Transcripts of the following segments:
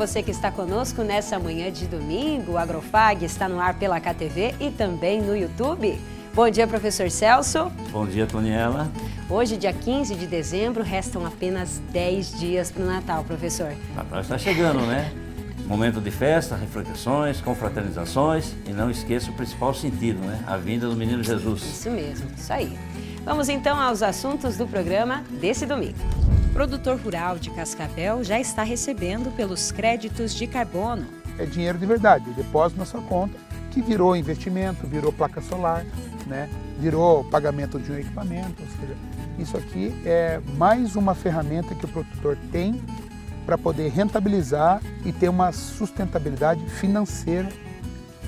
você que está conosco nessa manhã de domingo. O Agrofag está no ar pela KTV e também no YouTube. Bom dia, professor Celso. Bom dia, Toniela. Hoje, dia 15 de dezembro, restam apenas 10 dias para o Natal, professor. Natal está chegando, né? Momento de festa, reflexões, confraternizações e não esqueça o principal sentido, né? A vinda do menino Jesus. Isso mesmo, isso aí. Vamos então aos assuntos do programa desse domingo. O produtor rural de Cascavel já está recebendo pelos créditos de carbono. É dinheiro de verdade, eu deposito na sua conta, que virou investimento, virou placa solar, né? Virou pagamento de um equipamento. Ou seja, isso aqui é mais uma ferramenta que o produtor tem para poder rentabilizar e ter uma sustentabilidade financeira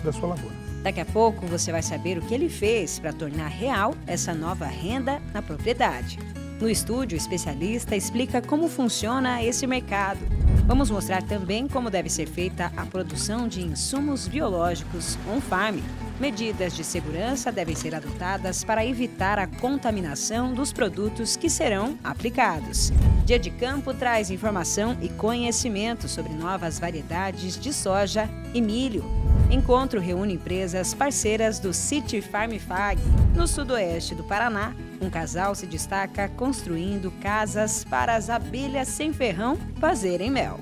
da sua lavoura. Daqui a pouco você vai saber o que ele fez para tornar real essa nova renda na propriedade. No estúdio, o especialista explica como funciona esse mercado. Vamos mostrar também como deve ser feita a produção de insumos biológicos on-farm. Medidas de segurança devem ser adotadas para evitar a contaminação dos produtos que serão aplicados. Dia de Campo traz informação e conhecimento sobre novas variedades de soja e milho. Encontro reúne empresas parceiras do City Farm Fag. No sudoeste do Paraná, um casal se destaca construindo casas para as abelhas sem ferrão fazerem mel.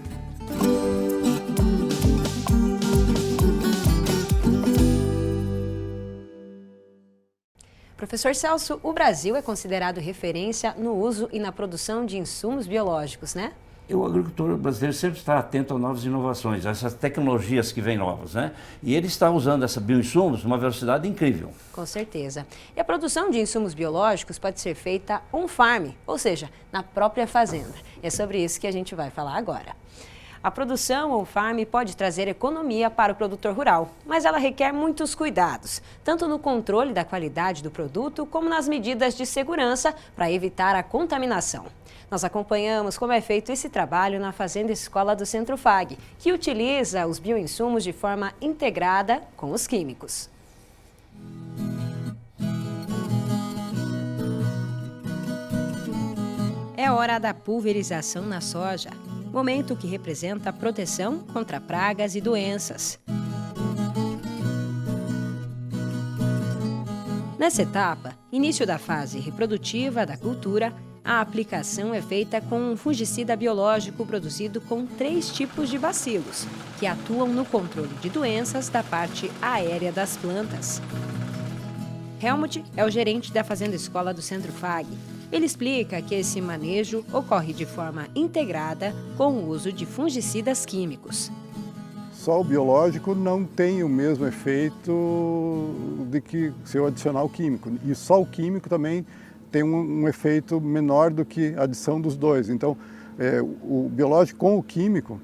Professor Celso, o Brasil é considerado referência no uso e na produção de insumos biológicos, né? O agricultor brasileiro sempre está atento a novas inovações, a essas tecnologias que vêm novas, né? E ele está usando essa bioinsumos numa velocidade incrível. Com certeza. E a produção de insumos biológicos pode ser feita on-farm, ou seja, na própria fazenda. É sobre isso que a gente vai falar agora. A produção on-farm pode trazer economia para o produtor rural, mas ela requer muitos cuidados, tanto no controle da qualidade do produto, como nas medidas de segurança para evitar a contaminação. Nós acompanhamos como é feito esse trabalho na Fazenda Escola do Centro Fag, que utiliza os bioinsumos de forma integrada com os químicos. É hora da pulverização na soja, momento que representa a proteção contra pragas e doenças. Nessa etapa, início da fase reprodutiva da cultura, a aplicação é feita com um fungicida biológico produzido com 3 tipos de bacilos, que atuam no controle de doenças da parte aérea das plantas. Helmut é o gerente da Fazenda Escola do Centro Fag. Ele explica que esse manejo ocorre de forma integrada com o uso de fungicidas químicos. Só o biológico não tem o mesmo efeito de que se eu adicionar o químico. E só o químico também tem um efeito menor do que a adição dos dois. Então, o biológico com o químico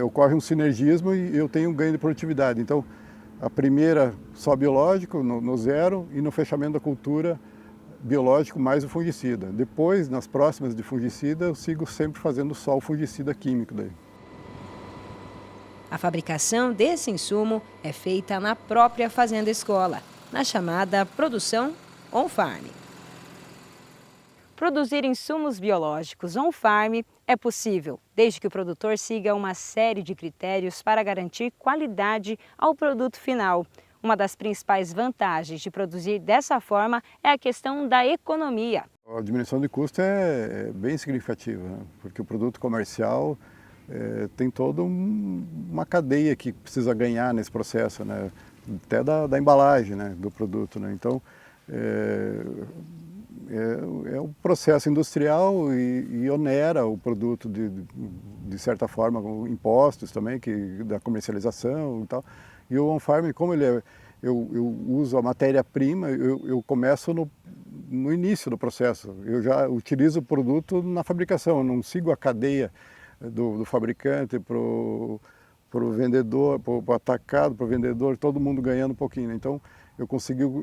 ocorre um sinergismo e eu tenho um ganho de produtividade. Então, a primeira só biológico, no zero, e no fechamento da cultura, biológico mais o fungicida. Depois, nas próximas de fungicida, eu sigo sempre fazendo só o fungicida químico daí. A fabricação desse insumo é feita na própria Fazenda Escola, na chamada produção on-farm. Produzir insumos biológicos on-farm é possível, desde que o produtor siga uma série de critérios para garantir qualidade ao produto final. Uma das principais vantagens de produzir dessa forma é a questão da economia. A diminuição de custo é bem significativa, né? Porque o produto comercial tem toda uma cadeia que precisa ganhar nesse processo, né? Até da embalagem, né? Do produto, né? Então, é um processo industrial e onera o produto de certa forma, com impostos também, da comercialização e tal. E o on-farm, como eu uso a matéria-prima, eu começo no início do processo. Eu já utilizo o produto na fabricação, eu não sigo a cadeia do fabricante para o vendedor, para o atacado, para o vendedor, todo mundo ganhando um pouquinho. Então, eu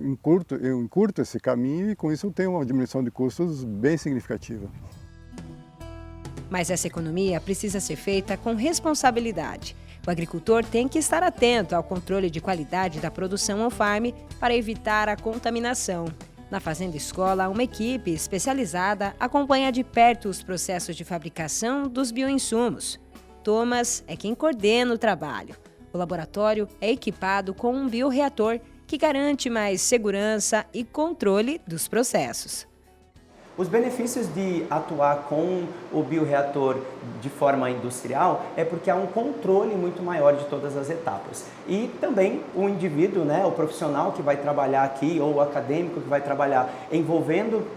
encurto esse caminho e com isso eu tenho uma diminuição de custos bem significativa. Mas essa economia precisa ser feita com responsabilidade. O agricultor tem que estar atento ao controle de qualidade da produção on-farm para evitar a contaminação. Na Fazenda Escola, uma equipe especializada acompanha de perto os processos de fabricação dos bioinsumos. Thomas é quem coordena o trabalho. O laboratório é equipado com um bioreator que garante mais segurança e controle dos processos. Os benefícios de atuar com o bioreator de forma industrial é porque há um controle muito maior de todas as etapas. E também o indivíduo, o profissional que vai trabalhar aqui ou o acadêmico que vai trabalhar envolvendo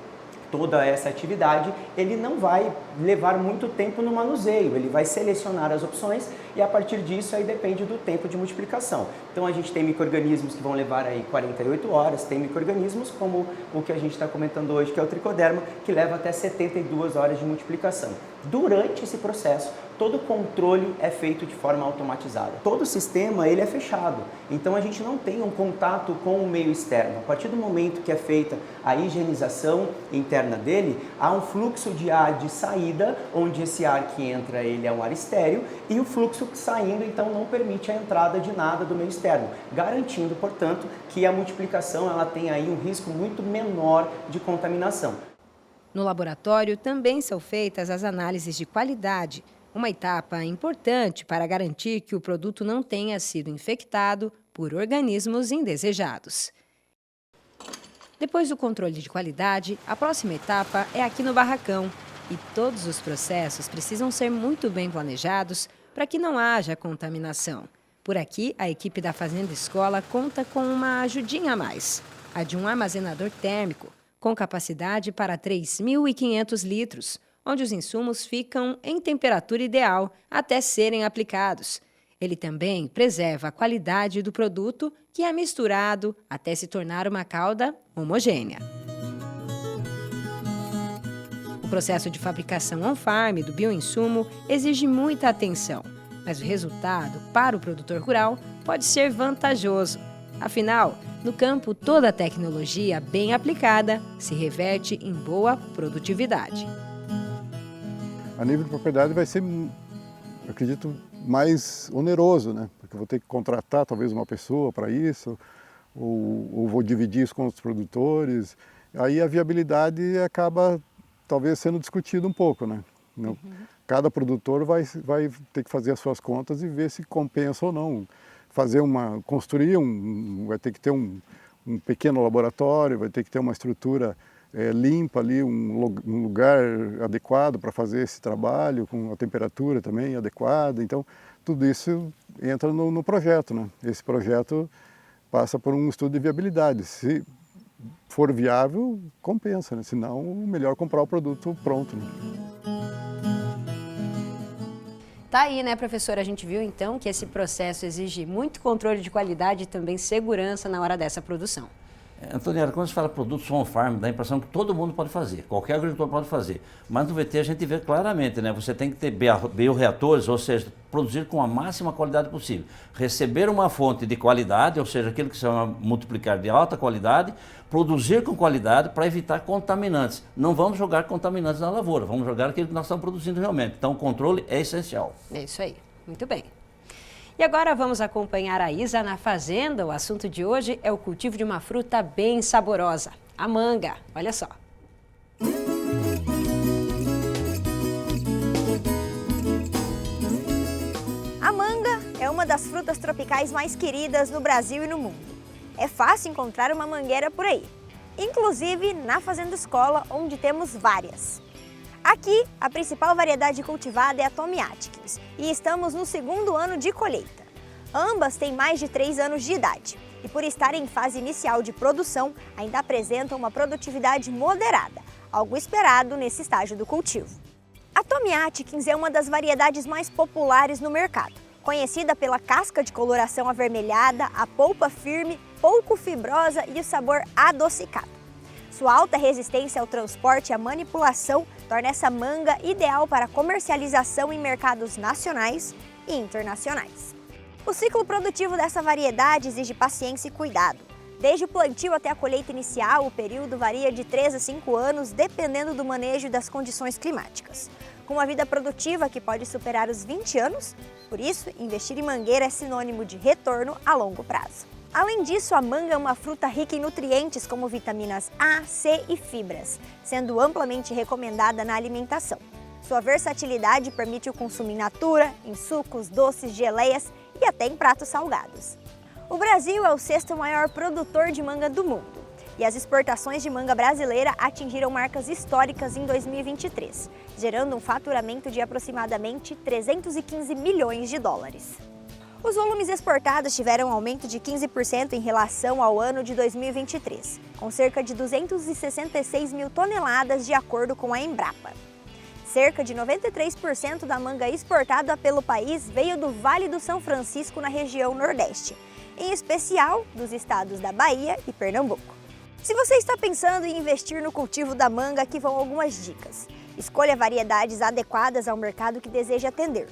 toda essa atividade, ele não vai levar muito tempo no manuseio, ele vai selecionar as opções e a partir disso aí depende do tempo de multiplicação. Então a gente tem micro-organismos que vão levar aí 48 horas, tem micro-organismos como o que a gente está comentando hoje, que é o tricoderma, que leva até 72 horas de multiplicação. Durante esse processo, todo o controle é feito de forma automatizada. Todo o sistema ele é fechado, então a gente não tem um contato com o meio externo. A partir do momento que é feita a higienização interna dele, há um fluxo de ar de saída, onde esse ar que entra ele é um ar estéril e o fluxo saindo então não permite a entrada de nada do meio externo, garantindo, portanto, que a multiplicação ela tem aí um risco muito menor de contaminação. No laboratório também são feitas as análises de qualidade, uma etapa importante para garantir que o produto não tenha sido infectado por organismos indesejados. Depois do controle de qualidade, a próxima etapa é aqui no barracão e todos os processos precisam ser muito bem planejados para que não haja contaminação. Por aqui, a equipe da Fazenda Escola conta com uma ajudinha a mais, a de um armazenador térmico, com capacidade para 3.500 litros, onde os insumos ficam em temperatura ideal até serem aplicados. Ele também preserva a qualidade do produto, que é misturado até se tornar uma calda homogênea. O processo de fabricação on-farm do bioinsumo exige muita atenção, mas o resultado para o produtor rural pode ser vantajoso. Afinal, no campo, toda a tecnologia bem aplicada se reverte em boa produtividade. A nível de propriedade vai ser, eu acredito, mais oneroso, né? Porque eu vou ter que contratar talvez uma pessoa para isso, ou vou dividir isso com os produtores. Aí a viabilidade acaba talvez sendo discutida um pouco, né? Cada produtor vai ter que fazer as suas contas e ver se compensa ou não. Construir vai ter que ter um pequeno laboratório, vai ter que ter uma estrutura limpa ali, um lugar adequado para fazer esse trabalho, com a temperatura também adequada. Então, tudo isso entra no projeto, né? Esse projeto passa por um estudo de viabilidade. Se for viável, compensa, né? Senão, melhor comprar o produto pronto, né? Tá aí, né, professora? A gente viu, então, que esse processo exige muito controle de qualidade e também segurança na hora dessa produção. Antoniela, quando se fala produtos on-farm, dá a impressão que todo mundo pode fazer, qualquer agricultor pode fazer. Mas no VT a gente vê claramente, né? Você tem que ter bioreatores, ou seja, produzir com a máxima qualidade possível. Receber uma fonte de qualidade, ou seja, aquilo que se chama multiplicar de alta qualidade, produzir com qualidade para evitar contaminantes. Não vamos jogar contaminantes na lavoura, vamos jogar aquilo que nós estamos produzindo realmente. Então o controle é essencial. É isso aí, muito bem. E agora vamos acompanhar a Isa na fazenda. O assunto de hoje é o cultivo de uma fruta bem saborosa, a manga. Olha só. A manga é uma das frutas tropicais mais queridas no Brasil e no mundo. É fácil encontrar uma mangueira por aí, inclusive na Fazenda Escola, onde temos várias. Aqui, a principal variedade cultivada é a Tommy Atkins e estamos no 2º ano de colheita. Ambas têm mais de 3 anos de idade e, por estarem em fase inicial de produção, ainda apresentam uma produtividade moderada, algo esperado nesse estágio do cultivo. A Tommy Atkins é uma das variedades mais populares no mercado, conhecida pela casca de coloração avermelhada, a polpa firme, pouco fibrosa e o sabor adocicado. Sua alta resistência ao transporte e à manipulação torna essa manga ideal para comercialização em mercados nacionais e internacionais. O ciclo produtivo dessa variedade exige paciência e cuidado. Desde o plantio até a colheita inicial, o período varia de 3 a 5 anos, dependendo do manejo e das condições climáticas. Com uma vida produtiva que pode superar os 20 anos, por isso, investir em mangueira é sinônimo de retorno a longo prazo. Além disso, a manga é uma fruta rica em nutrientes como vitaminas A, C e fibras, sendo amplamente recomendada na alimentação. Sua versatilidade permite o consumo in natura, em sucos, doces, geleias e até em pratos salgados. O Brasil é o 6º maior produtor de manga do mundo e as exportações de manga brasileira atingiram marcas históricas em 2023, gerando um faturamento de aproximadamente 315 milhões de dólares. Os volumes exportados tiveram um aumento de 15% em relação ao ano de 2023, com cerca de 266 mil toneladas de acordo com a Embrapa. Cerca de 93% da manga exportada pelo país veio do Vale do São Francisco na região Nordeste, em especial dos estados da Bahia e Pernambuco. Se você está pensando em investir no cultivo da manga, aqui vão algumas dicas. Escolha variedades adequadas ao mercado que deseja atender.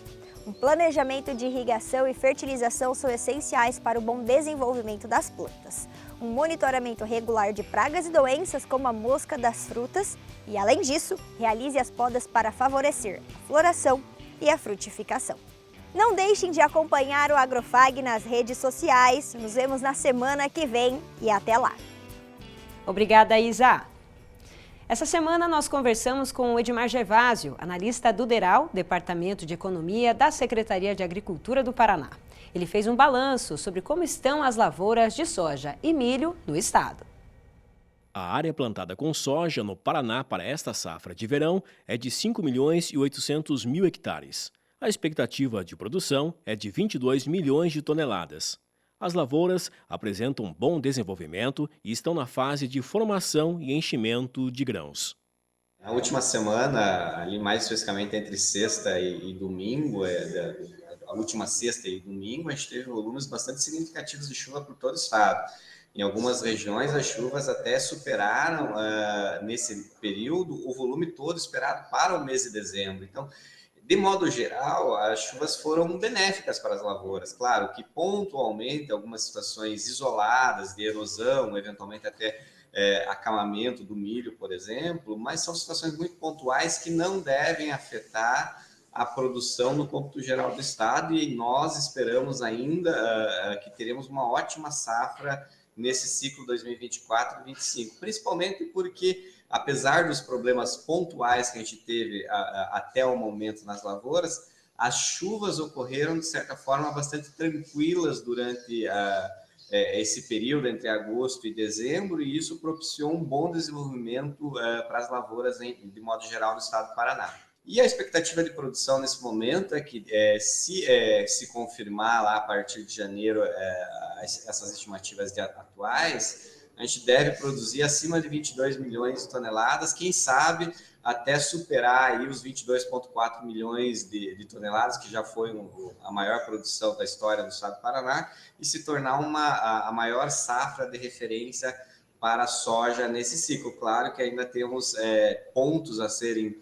Um planejamento de irrigação e fertilização são essenciais para o bom desenvolvimento das plantas. Um monitoramento regular de pragas e doenças como a mosca das frutas e, além disso, realize as podas para favorecer a floração e a frutificação. Não deixem de acompanhar o Agrofag nas redes sociais. Nos vemos na semana que vem e até lá! Obrigada, Isa. Essa semana nós conversamos com o Edmar Gervásio, analista do DERAL, Departamento de Economia da Secretaria de Agricultura do Paraná. Ele fez um balanço sobre como estão as lavouras de soja e milho no estado. A área plantada com soja no Paraná para esta safra de verão é de 5.800.000 hectares. A expectativa de produção é de 22 milhões de toneladas. As lavouras apresentam bom desenvolvimento e estão na fase de formação e enchimento de grãos. Na última semana, ali mais especificamente entre sexta e domingo, a última sexta e domingo, a gente teve volumes bastante significativos de chuva por todo o estado. Em algumas regiões, as chuvas até superaram, nesse período, o volume todo esperado para o mês de dezembro. Então, de modo geral, as chuvas foram benéficas para as lavouras. Claro que pontualmente algumas situações isoladas de erosão, eventualmente até acamamento do milho, por exemplo, mas são situações muito pontuais que não devem afetar a produção no cômputo geral do estado e nós esperamos ainda que teremos uma ótima safra nesse ciclo 2024-25, principalmente porque apesar dos problemas pontuais que a gente teve até o momento nas lavouras, as chuvas ocorreram, de certa forma, bastante tranquilas durante esse período entre agosto e dezembro, e isso propiciou um bom desenvolvimento para as lavouras, de modo geral, no estado do Paraná. E a expectativa de produção nesse momento é que, se confirmar lá a partir de janeiro essas estimativas atuais, a gente deve produzir acima de 22 milhões de toneladas, quem sabe até superar aí os 22,4 milhões de toneladas, que já foi a maior produção da história do estado do Paraná, e se tornar a maior safra de referência para a soja nesse ciclo. Claro que ainda temos pontos a serem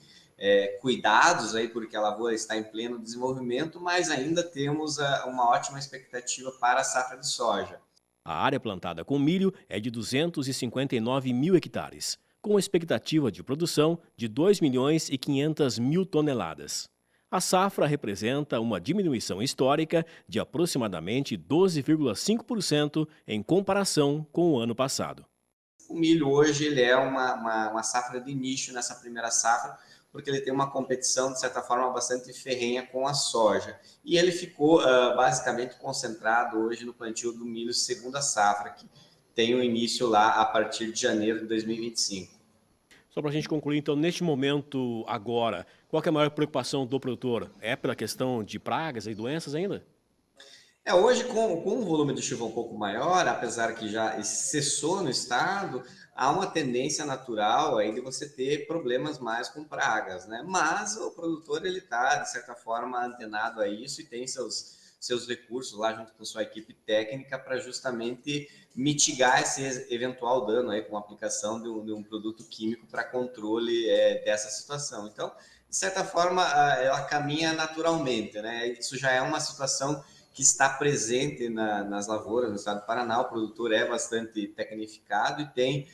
cuidados, aí, porque a lavoura está em pleno desenvolvimento, mas ainda temos uma ótima expectativa para a safra de soja. A área plantada com milho é de 259 mil hectares, com expectativa de produção de 2.500.000 toneladas. A safra representa uma diminuição histórica de aproximadamente 12,5% em comparação com o ano passado. O milho hoje ele é uma safra de nicho nessa primeira safra, porque ele tem uma competição, de certa forma, bastante ferrenha com a soja. E ele ficou basicamente concentrado hoje no plantio do milho segunda safra, que tem o início lá a partir de janeiro de 2025. Só para a gente concluir, então, neste momento agora, qual que é a maior preocupação do produtor? É pela questão de pragas e doenças ainda? Hoje, com um volume de chuva um pouco maior, apesar que já cessou no estado, há uma tendência natural aí de você ter problemas mais com pragas, né? Mas o produtor ele está, de certa forma, antenado a isso e tem seus recursos lá junto com sua equipe técnica para justamente mitigar esse eventual dano aí com a aplicação de um produto químico para controle dessa situação. Então, de certa forma, ela caminha naturalmente, né? Isso já é uma situação que está presente nas lavouras no estado do Paraná. O produtor é bastante tecnificado e tem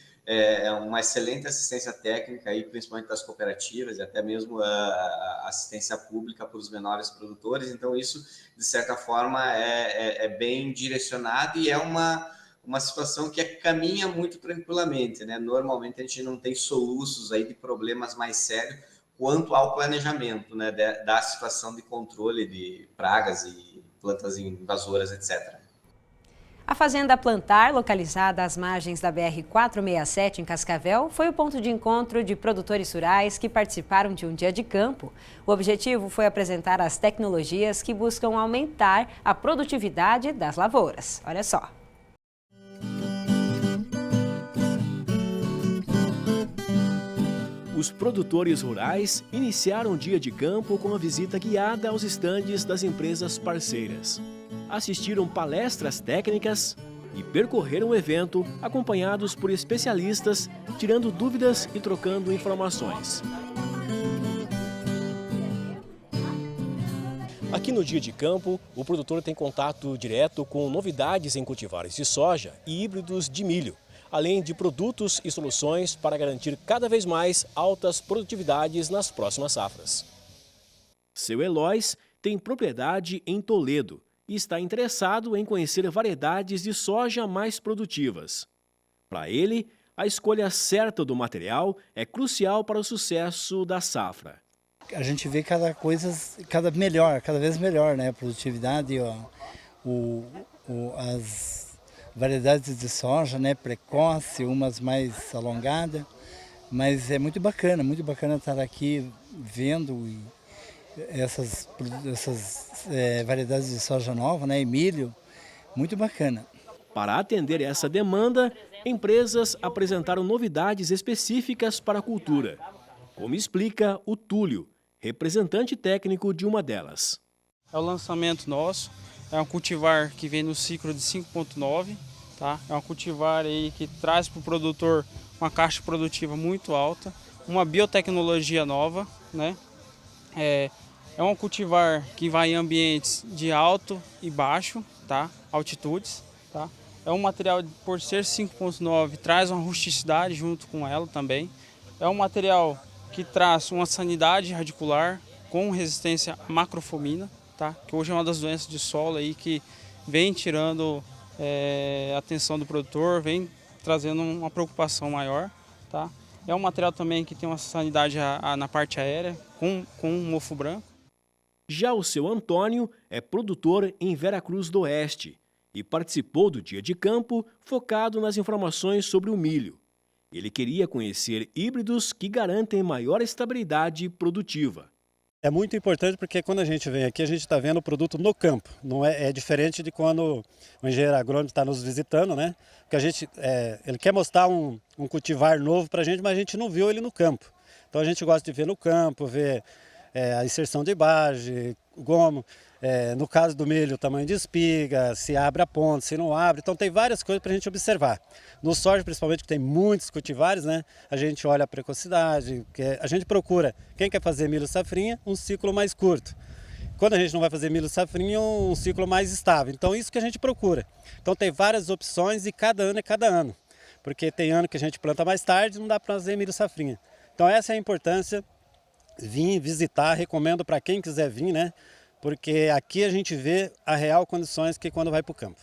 uma excelente assistência técnica, aí, principalmente das cooperativas e até mesmo a assistência pública para os menores produtores. Então, isso, de certa forma, é bem direcionado e é uma situação que caminha muito tranquilamente, né? Normalmente, a gente não tem soluços aí de problemas mais sérios quanto ao planejamento, né, da situação de controle de pragas e plantas invasoras, etc. A Fazenda Plantar, localizada às margens da BR-467 em Cascavel, foi o ponto de encontro de produtores rurais que participaram de um dia de campo. O objetivo foi apresentar as tecnologias que buscam aumentar a produtividade das lavouras. Olha só. Os produtores rurais iniciaram o dia de campo com a visita guiada aos estandes das empresas parceiras. Assistiram palestras técnicas e percorreram o evento acompanhados por especialistas, tirando dúvidas e trocando informações. Aqui no dia de campo, o produtor tem contato direto com novidades em cultivares de soja e híbridos de milho, além de produtos e soluções para garantir cada vez mais altas produtividades nas próximas safras. Seu Eloís tem propriedade em Toledo e está interessado em conhecer variedades de soja mais produtivas. Para ele, a escolha certa do material é crucial para o sucesso da safra. A gente vê cada vez melhor, né? A produtividade, as variedades de soja, né? Precoce, umas mais alongadas, mas é muito bacana estar aqui vendo essas variedades de soja nova, né? E milho, muito bacana. Para atender essa demanda, empresas apresentaram novidades específicas para a cultura, como explica o Túlio, representante técnico de uma delas. É o lançamento nosso, é um cultivar que vem no ciclo de 5.9, tá? É um cultivar aí que traz para o produtor uma caixa produtiva muito alta, uma biotecnologia nova, né? É um cultivar que vai em ambientes de alto e baixo, tá? Altitudes, tá? É um material, por ser 5.9, traz uma rusticidade junto com ela também. É um material que traz uma sanidade radicular com resistência à macrofomina, tá? Que hoje é uma das doenças de solo aí que vem tirando a atenção do produtor, vem trazendo uma preocupação maior, tá? É um material também que tem uma sanidade na parte aérea com um mofo branco. Já o seu Antônio é produtor em Veracruz do Oeste e participou do dia de campo focado nas informações sobre o milho. Ele queria conhecer híbridos que garantem maior estabilidade produtiva. É muito importante porque quando a gente vem aqui, a gente está vendo o produto no campo. Não é diferente de quando o engenheiro agrônomo está nos visitando, né? Porque ele quer mostrar um cultivar novo para a gente, mas a gente não viu ele no campo. Então a gente gosta de ver no campo, ver a inserção de base, gomo. No caso do milho, o tamanho de espiga, se abre a ponta, se não abre. Então tem várias coisas para a gente observar. No soja, principalmente, que tem muitos cultivares, né? A gente olha a precocidade, a gente procura, quem quer fazer milho safrinha, um ciclo mais curto. Quando a gente não vai fazer milho safrinha, um ciclo mais estável. Então isso que a gente procura. Então tem várias opções e cada ano é cada ano. Porque tem ano que a gente planta mais tarde, não dá para fazer milho safrinha. Então essa é a importância, vir visitar, recomendo para quem quiser vir, né? Porque aqui a gente vê a real condições que quando vai para o campo.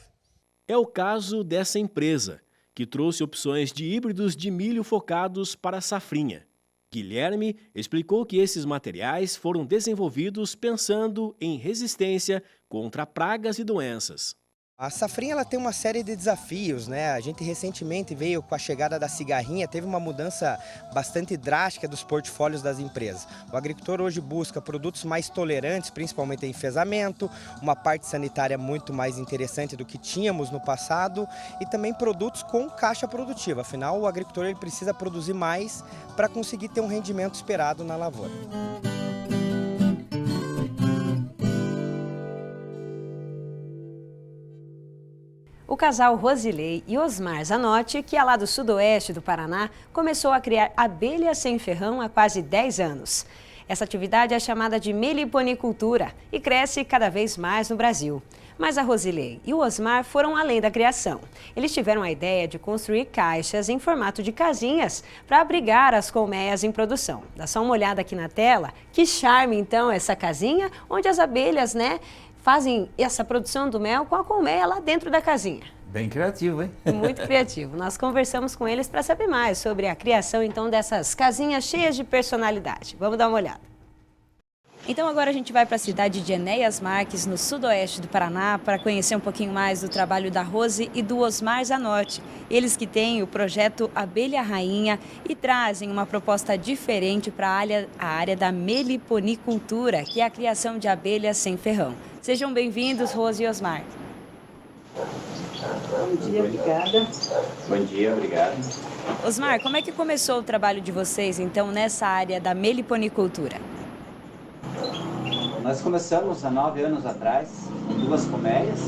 É o caso dessa empresa, que trouxe opções de híbridos de milho focados para a safrinha. Guilherme explicou que esses materiais foram desenvolvidos pensando em resistência contra pragas e doenças. A safrinha ela tem uma série de desafios, né? A gente recentemente veio com a chegada da cigarrinha, teve uma mudança bastante drástica dos portfólios das empresas. O agricultor hoje busca produtos mais tolerantes, principalmente em enfesamento, uma parte sanitária muito mais interessante do que tínhamos no passado e também produtos com caixa produtiva. Afinal, o agricultor ele precisa produzir mais para conseguir ter um rendimento esperado na lavoura. O casal Rosilei e Osmar Zanotti, que é lá do sudoeste do Paraná, começou a criar abelhas sem ferrão há quase 10 anos. Essa atividade é chamada de meliponicultura e cresce cada vez mais no Brasil. Mas a Rosilei e o Osmar foram além da criação. Eles tiveram a ideia de construir caixas em formato de casinhas para abrigar as colmeias em produção. Dá só uma olhada aqui na tela. Que charme, então, essa casinha, onde as abelhas, fazem essa produção do mel com a colmeia lá dentro da casinha. Bem criativo, hein? Muito criativo. Nós conversamos com eles para saber mais sobre a criação, então, dessas casinhas cheias de personalidade. Vamos dar uma olhada. Então agora a gente vai para a cidade de Enéas Marques, no sudoeste do Paraná, para conhecer um pouquinho mais do trabalho da Rose e do Osmar Zanotti. Eles que têm o projeto Abelha Rainha e trazem uma proposta diferente para a área da meliponicultura, que é a criação de abelhas sem ferrão. Sejam bem-vindos, Rose e Osmar. Bom dia, obrigada. Bom dia, obrigado. Osmar, como é que começou o trabalho de vocês, então, nessa área da meliponicultura? Nós começamos há 9 anos atrás, com 2 colmeias.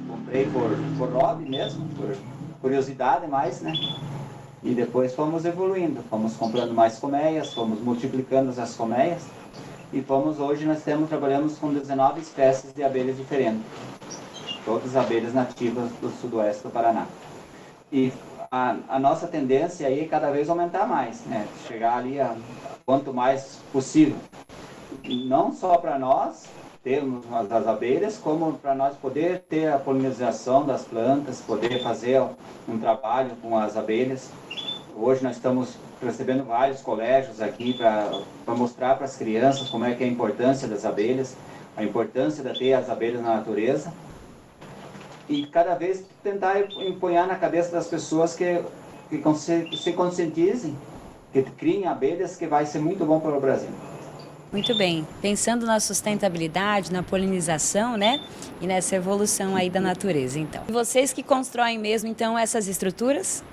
Comprei por hobby mesmo, por curiosidade mais, né? E depois fomos evoluindo, fomos comprando mais colmeias, fomos multiplicando as colmeias. E hoje nós trabalhamos com 19 espécies de abelhas diferentes. Todas abelhas nativas do sudoeste do Paraná. E a nossa tendência aí é cada vez aumentar mais, né? Chegar ali a quanto mais possível. Não só para nós termos as abelhas, como para nós poder ter a polinização das plantas, poder fazer um trabalho com as abelhas. Hoje nós estamos recebendo vários colégios aqui para mostrar para as crianças como é que é a importância das abelhas, a importância de ter as abelhas na natureza. E cada vez tentar empunhar na cabeça das pessoas que se conscientizem, que criem abelhas, que vai ser muito bom para o Brasil. Muito bem. Pensando na sustentabilidade, na polinização, né? E nessa evolução aí da natureza, então. E vocês que constroem mesmo, então, essas estruturas?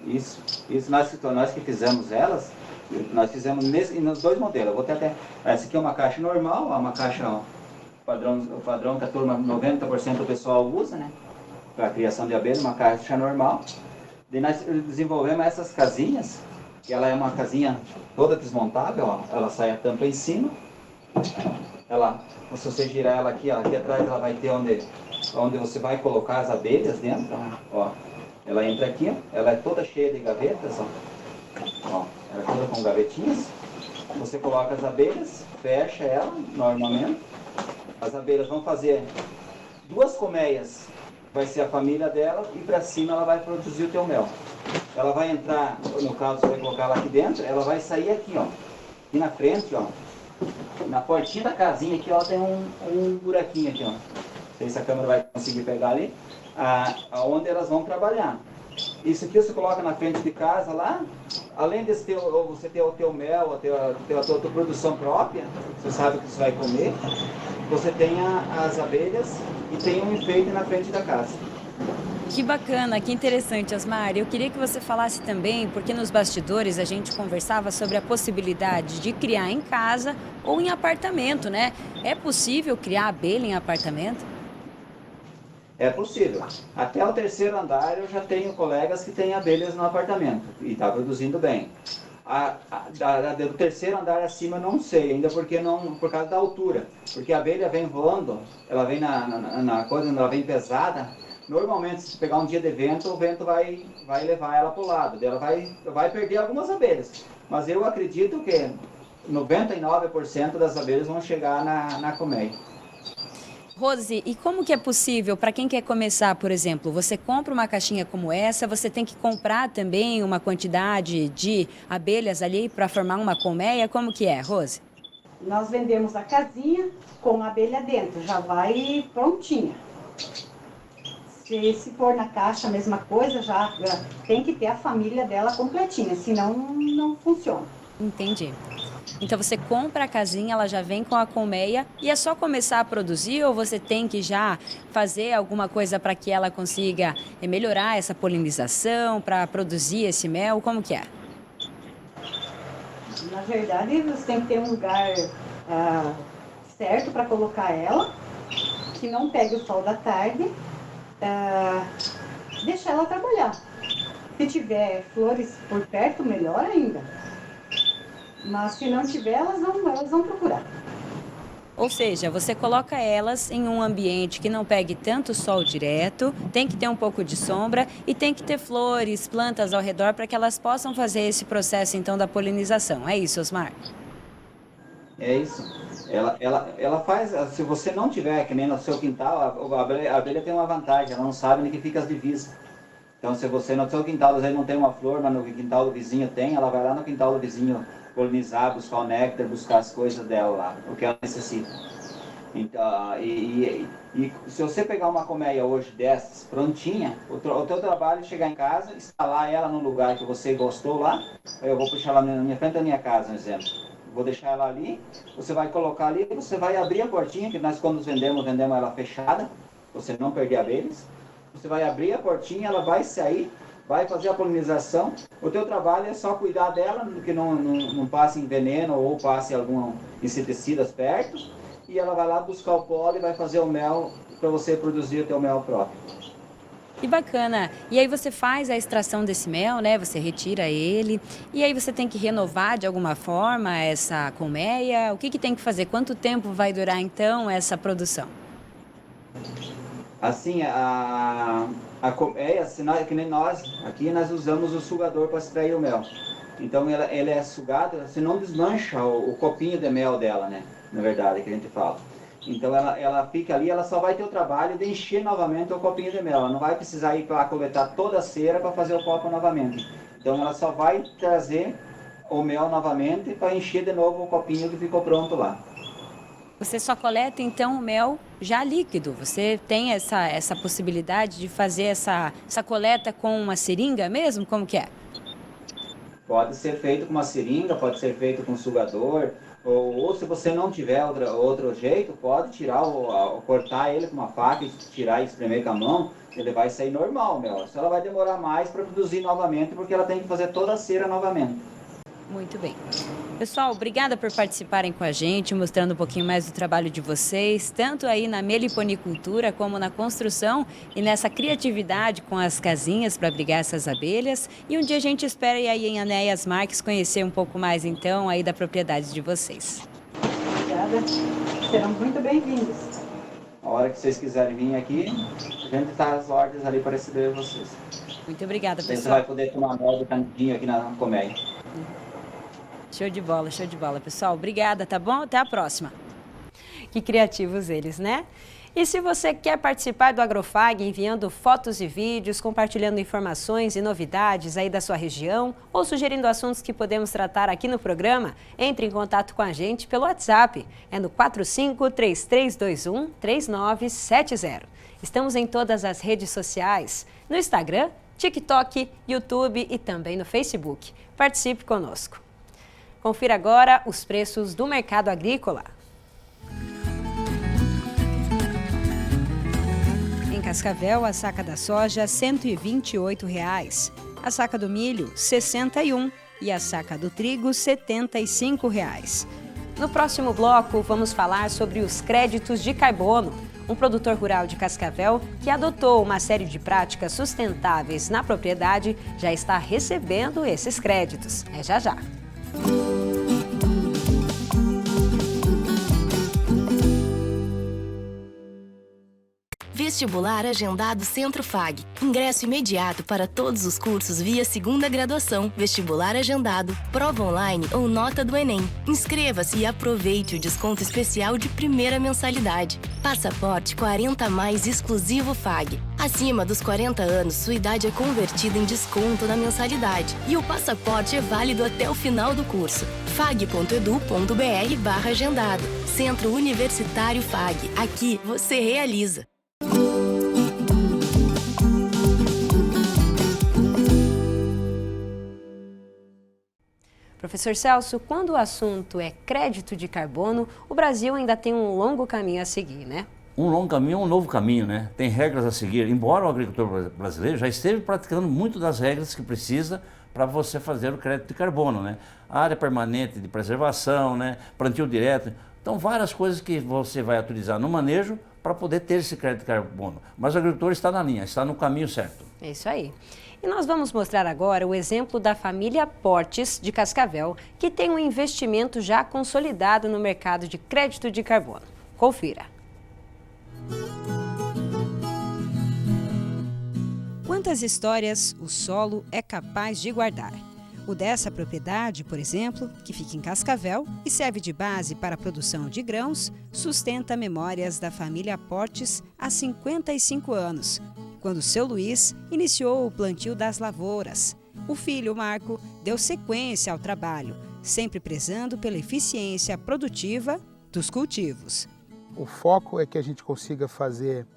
Isso nós que fizemos elas, nós fizemos nos 2 modelos. Eu vou ter até... Essa aqui é uma caixa normal, uma caixa padrão que a turma, 90% do pessoal usa, né? Para a criação de abelha, uma caixa normal. Daí nós desenvolvemos essas casinhas, que ela é uma casinha toda desmontável, ó. Ela sai a tampa em cima. Se você girar ela aqui, ó, aqui atrás ela vai ter onde você vai colocar as abelhas dentro, ó. Ela entra aqui, ó. Ela é toda cheia de gavetas, ó. Ela é toda com gavetinhas. Você coloca as abelhas, fecha ela normalmente. As abelhas vão fazer 2 colmeias, vai ser a família dela, e para cima ela vai produzir o teu mel. Ela vai entrar, no caso você vai colocar ela aqui dentro, ela vai sair aqui, ó. Aqui na frente, ó. Na portinha da casinha aqui, ó, tem um buraquinho aqui, ó. Não sei se a câmera vai conseguir pegar ali. Onde elas vão trabalhar. Isso aqui você coloca na frente de casa lá, além de você ter o teu mel, a tua produção própria, você sabe o que você vai comer, você tem as abelhas e tem um enfeite na frente da casa. Que bacana, que interessante, Osmar. Eu queria que você falasse também, porque nos bastidores a gente conversava sobre a possibilidade de criar em casa ou em apartamento, né? É possível criar abelha em apartamento? É possível. Até o 3º andar eu já tenho colegas que têm abelhas no apartamento e está produzindo bem. Do 3º andar acima não sei, ainda por causa da altura. Porque a abelha vem voando, ela vem na coisa, ela vem pesada. Normalmente, se pegar um dia de vento, o vento vai levar ela para o lado. Ela vai perder algumas abelhas. Mas eu acredito que 99% das abelhas vão chegar na colmeia. Rose, e como que é possível, para quem quer começar, por exemplo, você compra uma caixinha como essa, você tem que comprar também uma quantidade de abelhas ali para formar uma colmeia? Como que é, Rose? Nós vendemos a casinha com a abelha dentro, já vai prontinha. Se for na caixa a mesma coisa, já tem que ter a família dela completinha, senão não funciona. Entendi. Então você compra a casinha, ela já vem com a colmeia e é só começar a produzir ou você tem que já fazer alguma coisa para que ela consiga melhorar essa polinização, para produzir esse mel? Como que é? Na verdade, você tem que ter um lugar certo para colocar ela, que não pegue o sol da tarde, deixar ela trabalhar. Se tiver flores por perto, melhor ainda. Mas se não tiver, elas vão procurar. Ou seja, você coloca elas em um ambiente que não pegue tanto sol direto, tem que ter um pouco de sombra e tem que ter flores, plantas ao redor para que elas possam fazer esse processo então da polinização. É isso, Osmar? É isso. Ela faz, se você não tiver, que nem no seu quintal, a abelha tem uma vantagem, ela não sabe onde que fica as divisas. Então, se você no seu quintal, às vezes não tem uma flor, mas no quintal do vizinho tem, ela vai lá no quintal do vizinho polinizar, buscar o néctar, buscar as coisas dela lá, o que ela necessita. Então, e se você pegar uma colmeia hoje dessas, prontinha, o teu trabalho é chegar em casa, instalar ela no lugar que você gostou lá, eu vou puxar ela na minha frente da minha casa, um exemplo. Vou deixar ela ali, você vai colocar ali, você vai abrir a portinha, que nós quando vendemos ela fechada, você não perder abelhas. Você vai abrir a portinha, ela vai sair, vai fazer a polinização. O teu trabalho é só cuidar dela, que não passe em veneno ou passe algum inseticidas perto. E ela vai lá buscar o pólen e vai fazer o mel para você produzir o teu mel próprio. Que bacana! E aí você faz a extração desse mel, né? Você retira ele. E aí você tem que renovar de alguma forma essa colmeia. O que tem que fazer? Quanto tempo vai durar então essa produção? Assim, a colmeia, que nem nós, aqui nós usamos o sugador para extrair o mel. Então ele é sugado, você não desmancha o copinho de mel dela, né? Na verdade, que a gente fala. Então ela fica ali, ela só vai ter o trabalho de encher novamente o copinho de mel. Ela não vai precisar ir lá coletar toda a cera para fazer o copo novamente. Então ela só vai trazer o mel novamente para encher de novo o copinho que ficou pronto lá. Você só coleta então o mel já líquido. Você tem essa possibilidade de fazer essa coleta com uma seringa mesmo? Como que é? Pode ser feito com uma seringa, pode ser feito com sugador, ou se você não tiver outro jeito, pode tirar, cortar ele com uma faca e tirar e espremer com a mão, ele vai sair normal, meu. Só ela vai demorar mais para produzir novamente, porque ela tem que fazer toda a cera novamente. Muito bem. Pessoal, obrigada por participarem com a gente, mostrando um pouquinho mais do trabalho de vocês, tanto aí na meliponicultura como na construção e nessa criatividade com as casinhas para abrigar essas abelhas. E um dia a gente espera ir aí em Anéas Marques conhecer um pouco mais então aí da propriedade de vocês. Obrigada. Serão muito bem-vindos. A hora que vocês quiserem vir aqui, a gente está às ordens ali para receber vocês. Muito obrigada, pessoal. Você vai poder tomar mel do canudinho aqui na colmeia. Show de bola, pessoal. Obrigada, tá bom? Até a próxima. Que criativos eles, né? E se você quer participar do Agrofag enviando fotos e vídeos, compartilhando informações e novidades aí da sua região ou sugerindo assuntos que podemos tratar aqui no programa, entre em contato com a gente pelo WhatsApp. É no 4533213970. Estamos em todas as redes sociais, no Instagram, TikTok, YouTube e também no Facebook. Participe conosco. Confira agora os preços do mercado agrícola. Em Cascavel, a saca da soja R$ 128,00, a saca do milho R$ 61,00 e a saca do trigo R$ 75,00. No próximo bloco, vamos falar sobre os créditos de carbono. Um produtor rural de Cascavel que adotou uma série de práticas sustentáveis na propriedade já está recebendo esses créditos. É já já. Vestibular Agendado Centro Fag. Ingresso imediato para todos os cursos via segunda graduação, vestibular agendado, prova online ou nota do Enem. Inscreva-se e aproveite o desconto especial de primeira mensalidade. Passaporte 40+ exclusivo Fag. Acima dos 40 anos, sua idade é convertida em desconto na mensalidade. E o passaporte é válido até o final do curso. fag.edu.br/agendado. Centro Universitário Fag. Aqui você realiza. Professor Celso, quando o assunto é crédito de carbono, o Brasil ainda tem um longo caminho a seguir, né? Um longo caminho, um novo caminho, né? Tem regras a seguir. Embora o agricultor brasileiro já esteja praticando muito das regras que precisa para você fazer o crédito de carbono, né? A área permanente de preservação, né? Plantio direto. Então, várias coisas que você vai utilizar no manejo para poder ter esse crédito de carbono. Mas o agricultor está na linha, está no caminho certo. É isso aí. E nós vamos mostrar agora o exemplo da família Portes de Cascavel, que tem um investimento já consolidado no mercado de crédito de carbono. Confira. Quantas histórias o solo é capaz de guardar? O dessa propriedade, por exemplo, que fica em Cascavel e serve de base para a produção de grãos, sustenta memórias da família Portes há 55 anos, quando seu Luiz iniciou o plantio das lavouras. O filho Marco deu sequência ao trabalho, sempre prezando pela eficiência produtiva dos cultivos. O foco é que a gente consiga fazer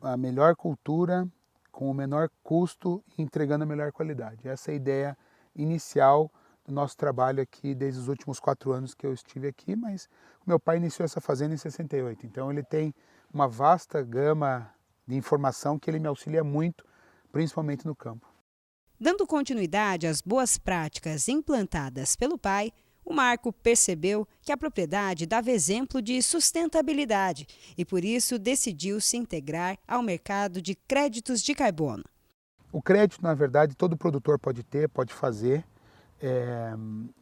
a melhor cultura com o menor custo e entregando a melhor qualidade. Essa é a ideia inicial do nosso trabalho aqui desde os últimos 4 anos que eu estive aqui, mas o meu pai iniciou essa fazenda em 68, então ele tem uma vasta gama de informação que ele me auxilia muito, principalmente no campo. Dando continuidade às boas práticas implantadas pelo pai, o Marco percebeu que a propriedade dava exemplo de sustentabilidade e, por isso, decidiu se integrar ao mercado de créditos de carbono. O crédito, na verdade, todo produtor pode ter, pode fazer.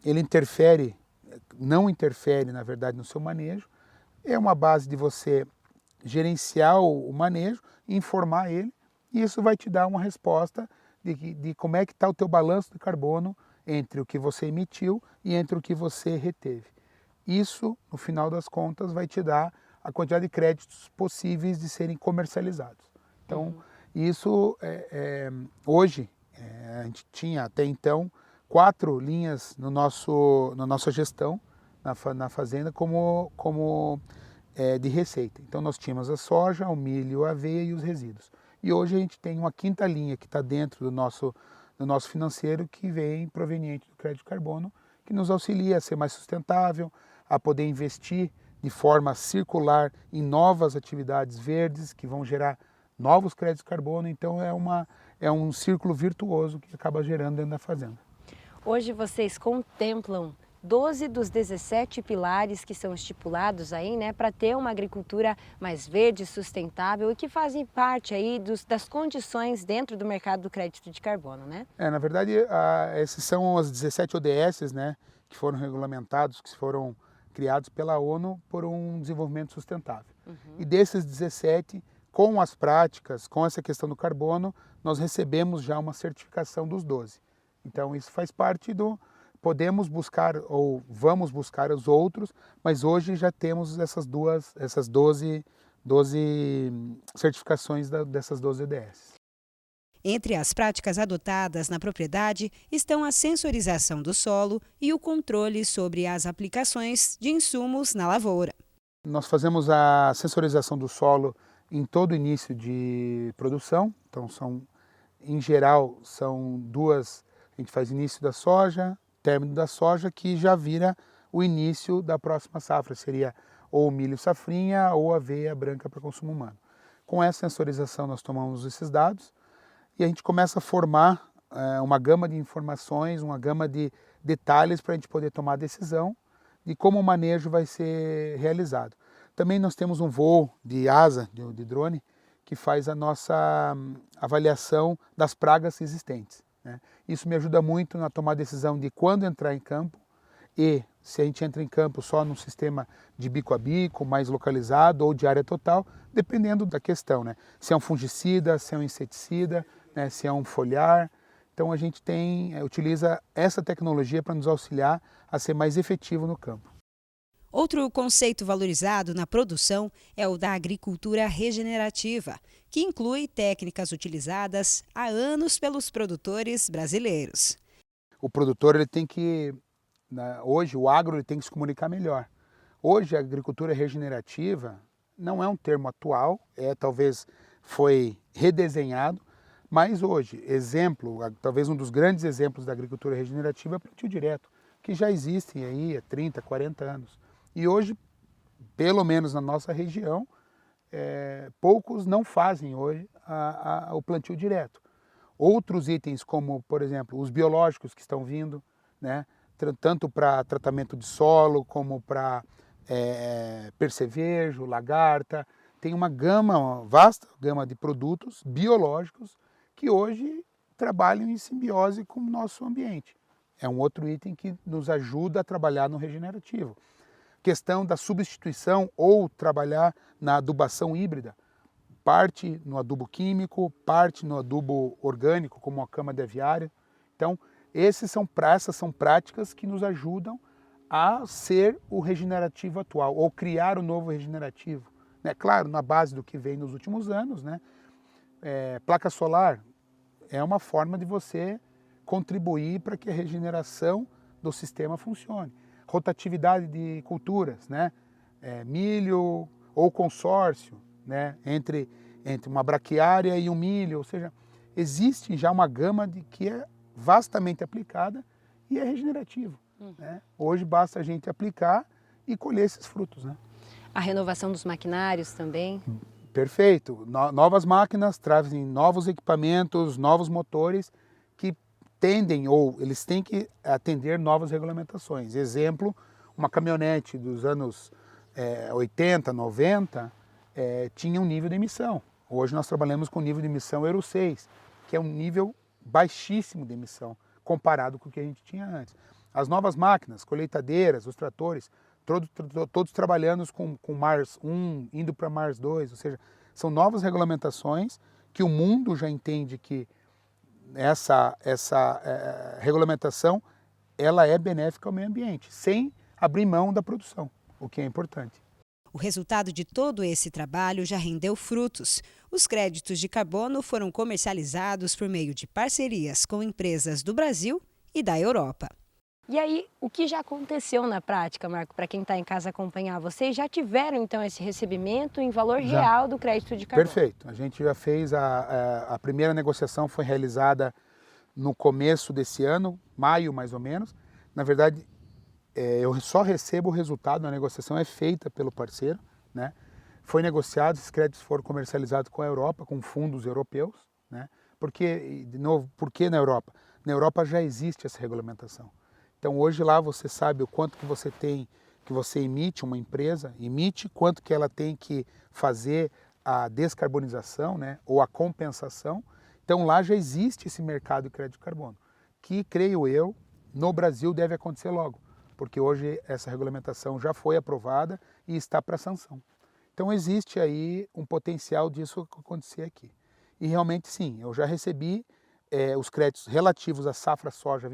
Ele não interfere, na verdade, no seu manejo. É uma base de você gerenciar o manejo, informar ele, e isso vai te dar uma resposta de como é que está o teu balanço de carbono entre o que você emitiu e entre o que você reteve. Isso, no final das contas, vai te dar a quantidade de créditos possíveis de serem comercializados. Então, isso, hoje, a gente tinha até então 4 linhas na nossa gestão, na fazenda, como de receita. Então, nós tínhamos a soja, o milho, a aveia e os resíduos. E hoje a gente tem uma 5ª linha que está dentro do nosso financeiro, que vem proveniente do crédito de carbono, que nos auxilia a ser mais sustentável, a poder investir de forma circular em novas atividades verdes que vão gerar novos créditos de carbono. Então é um círculo virtuoso que acaba gerando dentro da fazenda. Hoje vocês contemplam 12 dos 17 pilares que são estipulados aí, né, para ter uma agricultura mais verde, sustentável e que fazem parte aí das condições dentro do mercado do crédito de carbono, né? Na verdade, esses são as 17 ODS, né, que foram regulamentados, que foram criados pela ONU por um desenvolvimento sustentável. E desses 17, com as práticas, com essa questão do carbono, nós recebemos já uma certificação dos 12. Então isso faz parte podemos buscar ou vamos buscar os outros, mas hoje já temos essas 12 certificações dessas 12 ODS. Entre as práticas adotadas na propriedade estão a sensorização do solo e o controle sobre as aplicações de insumos na lavoura. Nós fazemos a sensorização do solo em todo o início de produção, então em geral são 2, a gente faz início da soja, término da soja, que já vira o início da próxima safra, seria ou milho safrinha ou aveia branca para consumo humano. Com essa sensorização nós tomamos esses dados e a gente começa a formar uma gama de informações, uma gama de detalhes para a gente poder tomar a decisão de como o manejo vai ser realizado. Também nós temos um voo de asa, de drone, que faz a nossa avaliação das pragas existentes, né? Isso me ajuda muito na tomar a decisão de quando entrar em campo e se a gente entra em campo só num sistema de bico a bico, mais localizado ou de área total, dependendo da questão, né? Se é um fungicida, se é um inseticida, né? Se é um foliar. Então a gente utiliza essa tecnologia para nos auxiliar a ser mais efetivo no campo. Outro conceito valorizado na produção é o da agricultura regenerativa, que inclui técnicas utilizadas há anos pelos produtores brasileiros. O produtor hoje o agro ele tem que se comunicar melhor. Hoje a agricultura regenerativa não é um termo atual, talvez foi redesenhado, mas hoje, talvez um dos grandes exemplos da agricultura regenerativa é o plantio direto, que já existem aí há 30, 40 anos. E hoje, pelo menos na nossa região, poucos não fazem hoje o plantio direto. Outros itens, como, por exemplo, os biológicos que estão vindo, né, tanto para tratamento de solo, como para percevejo, lagarta, tem uma vasta gama de produtos biológicos que hoje trabalham em simbiose com o nosso ambiente. É um outro item que nos ajuda a trabalhar no regenerativo. Questão da substituição ou trabalhar na adubação híbrida, parte no adubo químico, parte no adubo orgânico, como a cama de aviária. Então, essas são práticas que nos ajudam a ser o regenerativo atual, ou criar o novo regenerativo. Né? Claro, na base do que vem nos últimos anos, né? Placa solar é uma forma de você contribuir para que a regeneração do sistema funcione. Rotatividade de culturas, né? Milho ou consórcio, né? entre uma braquiária e um milho, ou seja, existe já uma gama que é vastamente aplicada e é regenerativo. Né? Hoje basta a gente aplicar e colher esses frutos. Né? A renovação dos maquinários também. Perfeito. Novas máquinas trazem novos equipamentos, novos motores que tendem ou eles têm que atender novas regulamentações. Exemplo, uma caminhonete dos anos 80, 90 tinha um nível de emissão. Hoje nós trabalhamos com nível de emissão Euro 6, que é um nível baixíssimo de emissão comparado com o que a gente tinha antes. As novas máquinas, colheitadeiras, os tratores, todos trabalhando com Mars 1, indo para Mars 2, ou seja, são novas regulamentações que o mundo já entende que essa regulamentação ela é benéfica ao meio ambiente, sem abrir mão da produção, o que é importante. O resultado de todo esse trabalho já rendeu frutos. Os créditos de carbono foram comercializados por meio de parcerias com empresas do Brasil e da Europa. E aí, o que já aconteceu na prática, Marco, para quem está em casa acompanhar? Vocês já tiveram, então, esse recebimento em valor real do crédito de carbono? Perfeito. A gente já fez, a primeira negociação foi realizada no começo desse ano, maio mais ou menos. Na verdade, eu só recebo o resultado, a negociação é feita pelo parceiro. Né? Foi negociado, esses créditos foram comercializados com a Europa, com fundos europeus. Né? Porque, de novo, por que na Europa? Na Europa já existe essa regulamentação. Então hoje lá você sabe o quanto que você tem, que você emite, uma empresa emite, quanto que ela tem que fazer a descarbonização, né, ou a compensação. Então lá já existe esse mercado de crédito de carbono, que creio eu, no Brasil deve acontecer logo, porque hoje essa regulamentação já foi aprovada e está para sanção. Então existe aí um potencial disso acontecer aqui. E realmente sim, eu já recebi os créditos relativos à safra soja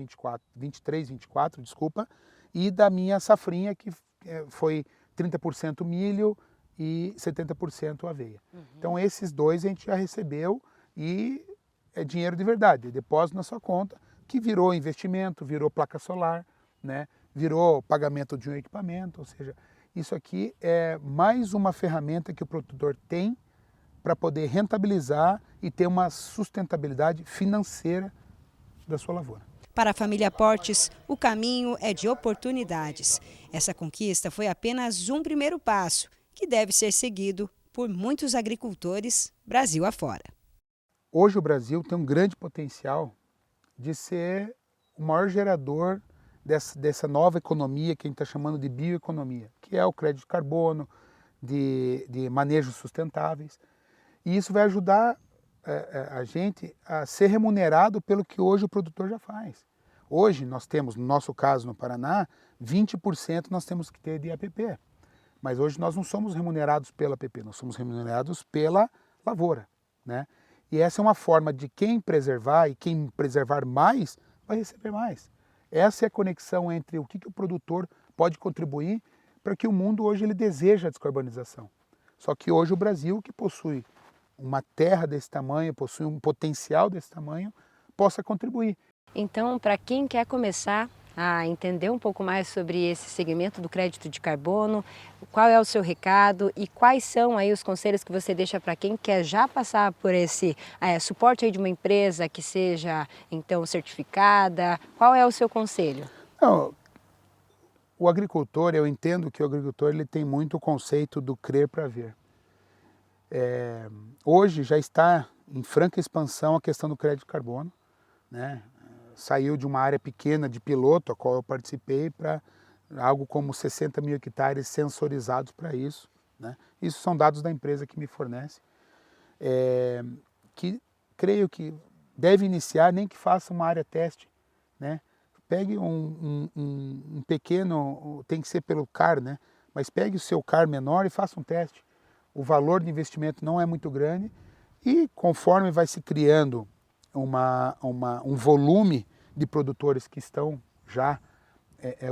23-24, e da minha safrinha, que foi 30% milho e 70% aveia. Então esses dois a gente já recebeu e é dinheiro de verdade, depósito na sua conta, que virou investimento, virou placa solar, né? Virou pagamento de um equipamento, ou seja, isso aqui é mais uma ferramenta que o produtor tem para poder rentabilizar e ter uma sustentabilidade financeira da sua lavoura. Para a família Portes, o caminho é de oportunidades. Essa conquista foi apenas um primeiro passo, que deve ser seguido por muitos agricultores Brasil afora. Hoje o Brasil tem um grande potencial de ser o maior gerador dessa nova economia que a gente está chamando de bioeconomia, que é o crédito de carbono, de manejos sustentáveis. E isso vai ajudar a gente a ser remunerado pelo que hoje o produtor já faz. Hoje nós temos, no nosso caso no Paraná, 20% nós temos que ter de APP. Mas hoje nós não somos remunerados pela APP, nós somos remunerados pela lavoura. Né? E essa é uma forma de quem preservar, e quem preservar mais vai receber mais. Essa é a conexão entre o que o produtor pode contribuir para que o mundo hoje ele deseja a descarbonização. Só que hoje o Brasil, que possui uma terra desse tamanho, possui um potencial desse tamanho, possa contribuir. Então, para quem quer começar a entender um pouco mais sobre esse segmento do crédito de carbono, qual é o seu recado e quais são aí os conselhos que você deixa para quem quer já passar por esse suporte aí de uma empresa que seja, então, certificada? Qual é o seu conselho? Não, o agricultor, eu entendo que o agricultor ele tem muito o conceito do crer para ver. Hoje já está em franca expansão a questão do crédito de carbono, né? Saiu de uma área pequena de piloto, a qual eu participei, para algo como 60 mil hectares sensorizados para isso. Né? Isso são dados da empresa que me fornece, que creio que deve iniciar, nem que faça uma área teste. Né? Pegue um pequeno, tem que ser pelo CAR, né? Mas pegue o seu CAR menor e faça um teste. O valor de investimento não é muito grande e conforme vai se criando um volume de produtores que estão já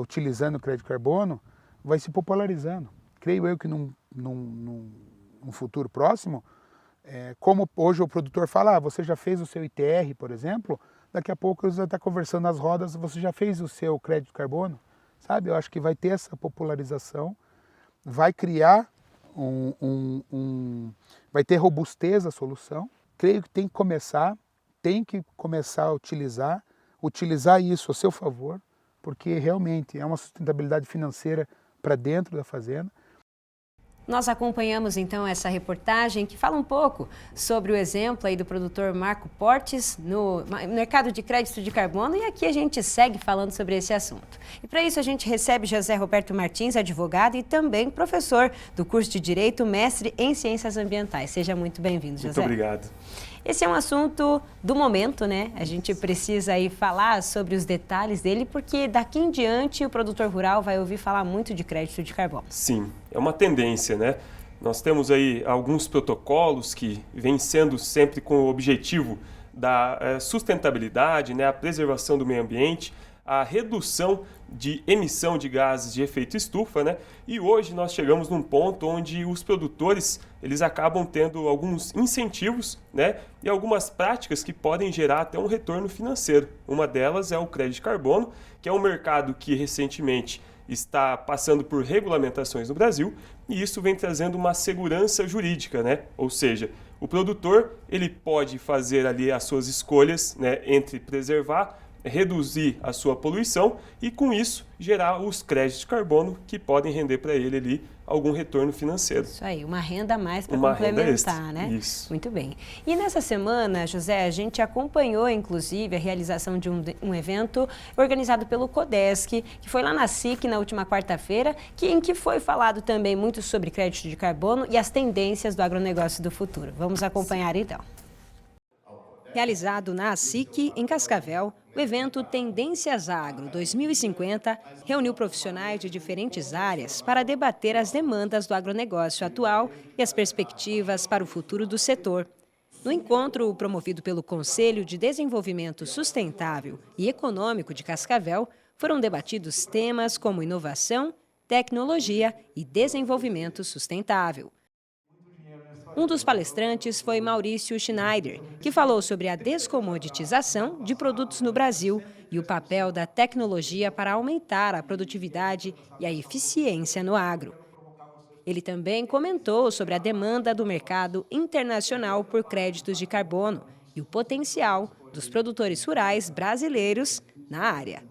utilizando o crédito de carbono vai se popularizando. Creio eu que num futuro próximo, como hoje o produtor fala, você já fez o seu ITR, por exemplo, daqui a pouco você vai estar conversando nas rodas, você já fez o seu crédito de carbono, sabe? Eu acho que vai ter essa popularização, vai criar vai ter robustez a solução. Creio que tem que começar a utilizar isso a seu favor, porque realmente é uma sustentabilidade financeira para dentro da fazenda. Nós acompanhamos então essa reportagem que fala um pouco sobre o exemplo aí do produtor Marco Portes no mercado de crédito de carbono, e aqui a gente segue falando sobre esse assunto. E para isso a gente recebe José Roberto Martins, advogado e também professor do curso de Direito, mestre em Ciências Ambientais. Seja muito bem-vindo, José. Muito obrigado. Esse é um assunto do momento, né? A gente precisa aí falar sobre os detalhes dele, porque daqui em diante o produtor rural vai ouvir falar muito de crédito de carbono. Sim, é uma tendência, né? Nós temos aí alguns protocolos que vêm sendo sempre com o objetivo da sustentabilidade, né? A preservação do meio ambiente, a redução de emissão de gases de efeito estufa, né? E hoje nós chegamos num ponto onde os produtores eles acabam tendo alguns incentivos, né? E algumas práticas que podem gerar até um retorno financeiro. Uma delas é o crédito de carbono, que é um mercado que recentemente está passando por regulamentações no Brasil, e isso vem trazendo uma segurança jurídica, né? Ou seja, o produtor ele pode fazer ali as suas escolhas, né, entre preservar, reduzir a sua poluição e, com isso, gerar os créditos de carbono que podem render para ele ali algum retorno financeiro. Isso aí, uma renda a mais para complementar, né? Isso. Muito bem. E nessa semana, José, a gente acompanhou, inclusive, a realização de um evento organizado pelo Codesc, que foi lá na SIC na última quarta-feira, em que foi falado também muito sobre crédito de carbono e as tendências do agronegócio do futuro. Vamos acompanhar, então. Realizado na SIC, em Cascavel, o evento Tendências Agro 2050 reuniu profissionais de diferentes áreas para debater as demandas do agronegócio atual e as perspectivas para o futuro do setor. No encontro promovido pelo Conselho de Desenvolvimento Sustentável e Econômico de Cascavel, foram debatidos temas como inovação, tecnologia e desenvolvimento sustentável. Um dos palestrantes foi Maurício Schneider, que falou sobre a descomoditização de produtos no Brasil e o papel da tecnologia para aumentar a produtividade e a eficiência no agro. Ele também comentou sobre a demanda do mercado internacional por créditos de carbono e o potencial dos produtores rurais brasileiros na área.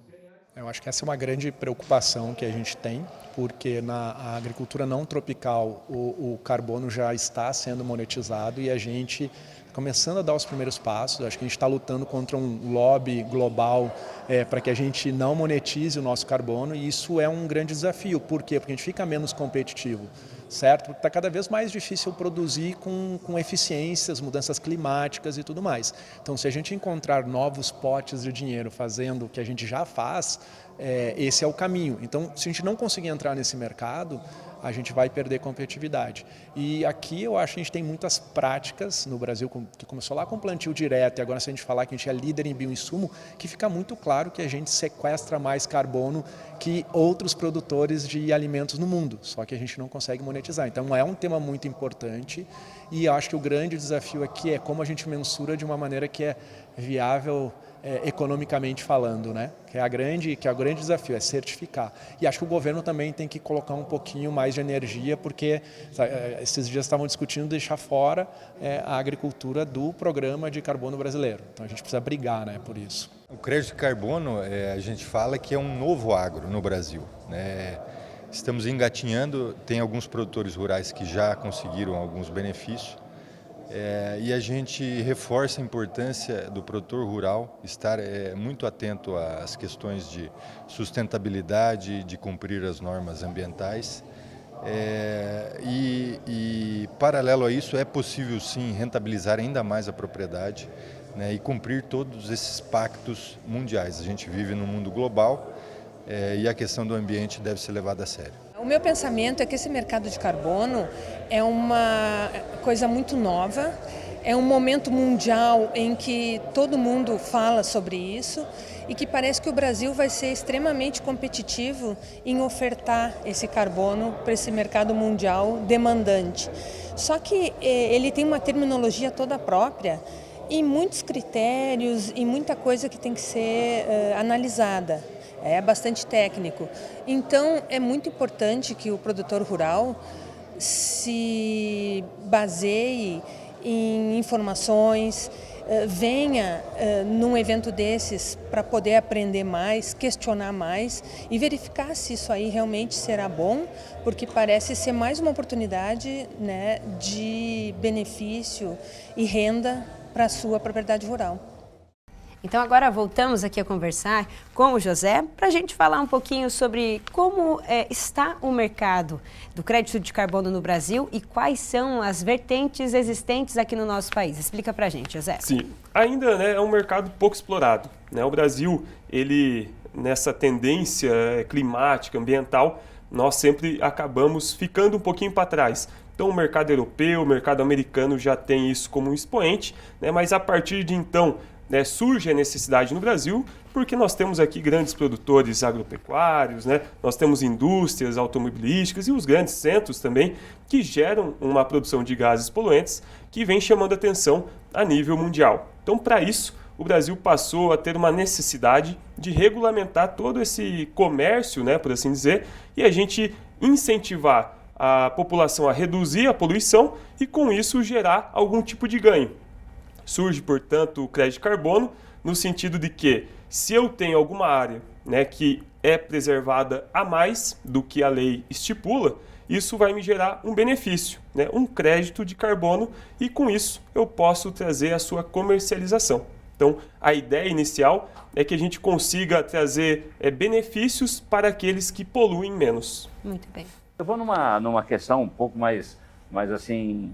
Eu acho que essa é uma grande preocupação que a gente tem, porque na agricultura não tropical o carbono já está sendo monetizado e a gente começando a dar os primeiros passos. Acho que a gente está lutando contra um lobby global para que a gente não monetize o nosso carbono, e isso é um grande desafio. Por quê? Porque a gente fica menos competitivo, certo? Porque está cada vez mais difícil produzir com eficiências, mudanças climáticas e tudo mais. Então, se a gente encontrar novos potes de dinheiro fazendo o que a gente já faz, esse é o caminho. Então, se a gente não conseguir entrar nesse mercado, a gente vai perder competitividade. E aqui eu acho que a gente tem muitas práticas no Brasil, que começou lá com plantio direto, e agora se a gente falar que a gente é líder em bioinsumo, que fica muito claro que a gente sequestra mais carbono que outros produtores de alimentos no mundo, só que a gente não consegue monetizar. Então é um tema muito importante, e eu acho que o grande desafio aqui é como a gente mensura de uma maneira que é viável economicamente falando, né? Que é o grande desafio, é certificar. E acho que o governo também tem que colocar um pouquinho mais de energia, porque esses dias estavam discutindo deixar fora a agricultura do programa de carbono brasileiro. Então a gente precisa brigar, né, por isso. O crédito de carbono, a gente fala que é um novo agro no Brasil, né? Estamos engatinhando, tem alguns produtores rurais que já conseguiram alguns benefícios, e a gente reforça a importância do produtor rural estar muito atento às questões de sustentabilidade, de cumprir as normas ambientais. E paralelo a isso, é possível sim rentabilizar ainda mais a propriedade, né, e cumprir todos esses pactos mundiais. A gente vive num mundo global, e a questão do ambiente deve ser levada a sério. O meu pensamento é que esse mercado de carbono é uma coisa muito nova, É um momento mundial em que todo mundo fala sobre isso e que parece que o Brasil vai ser extremamente competitivo em ofertar esse carbono para esse mercado mundial demandante. Só que ele tem uma terminologia toda própria e muitos critérios e muita coisa que tem que ser analisada. É bastante técnico. Então, é muito importante que o produtor rural se baseie em informações, venha num evento desses para poder aprender mais, questionar mais e verificar se isso aí realmente será bom, porque parece ser mais uma oportunidade, né, de benefício e renda para a sua propriedade rural. Então agora voltamos aqui a conversar com o José para a gente falar um pouquinho sobre como está o mercado do crédito de carbono no Brasil e quais são as vertentes existentes aqui no nosso país. Explica para a gente, José. Sim, ainda, né, é um mercado pouco explorado, né? O Brasil, ele, nessa tendência climática, ambiental, nós sempre acabamos ficando um pouquinho para trás. Então o mercado europeu, o mercado americano já tem isso como um expoente, né? Mas a partir de então, né, surge a necessidade no Brasil, porque nós temos aqui grandes produtores agropecuários, né, nós temos indústrias automobilísticas e os grandes centros também que geram uma produção de gases poluentes que vem chamando atenção a nível mundial. Então, para isso, o Brasil passou a ter uma necessidade de regulamentar todo esse comércio, né, por assim dizer, e a gente incentivar a população a reduzir a poluição e, com isso, gerar algum tipo de ganho. Surge, portanto, o crédito de carbono, no sentido de que, se eu tenho alguma área, né, que é preservada a mais do que a lei estipula, isso vai me gerar um benefício, né, um crédito de carbono, e com isso eu posso trazer a sua comercialização. Então, a ideia inicial é que a gente consiga trazer benefícios para aqueles que poluem menos. Muito bem. Eu vou numa questão um pouco mais assim,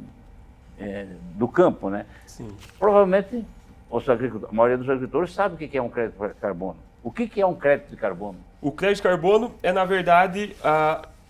do campo, né? Sim. Provavelmente a maioria dos agricultores sabe o que é um crédito de carbono. O que é um crédito de carbono? O crédito de carbono é, na verdade,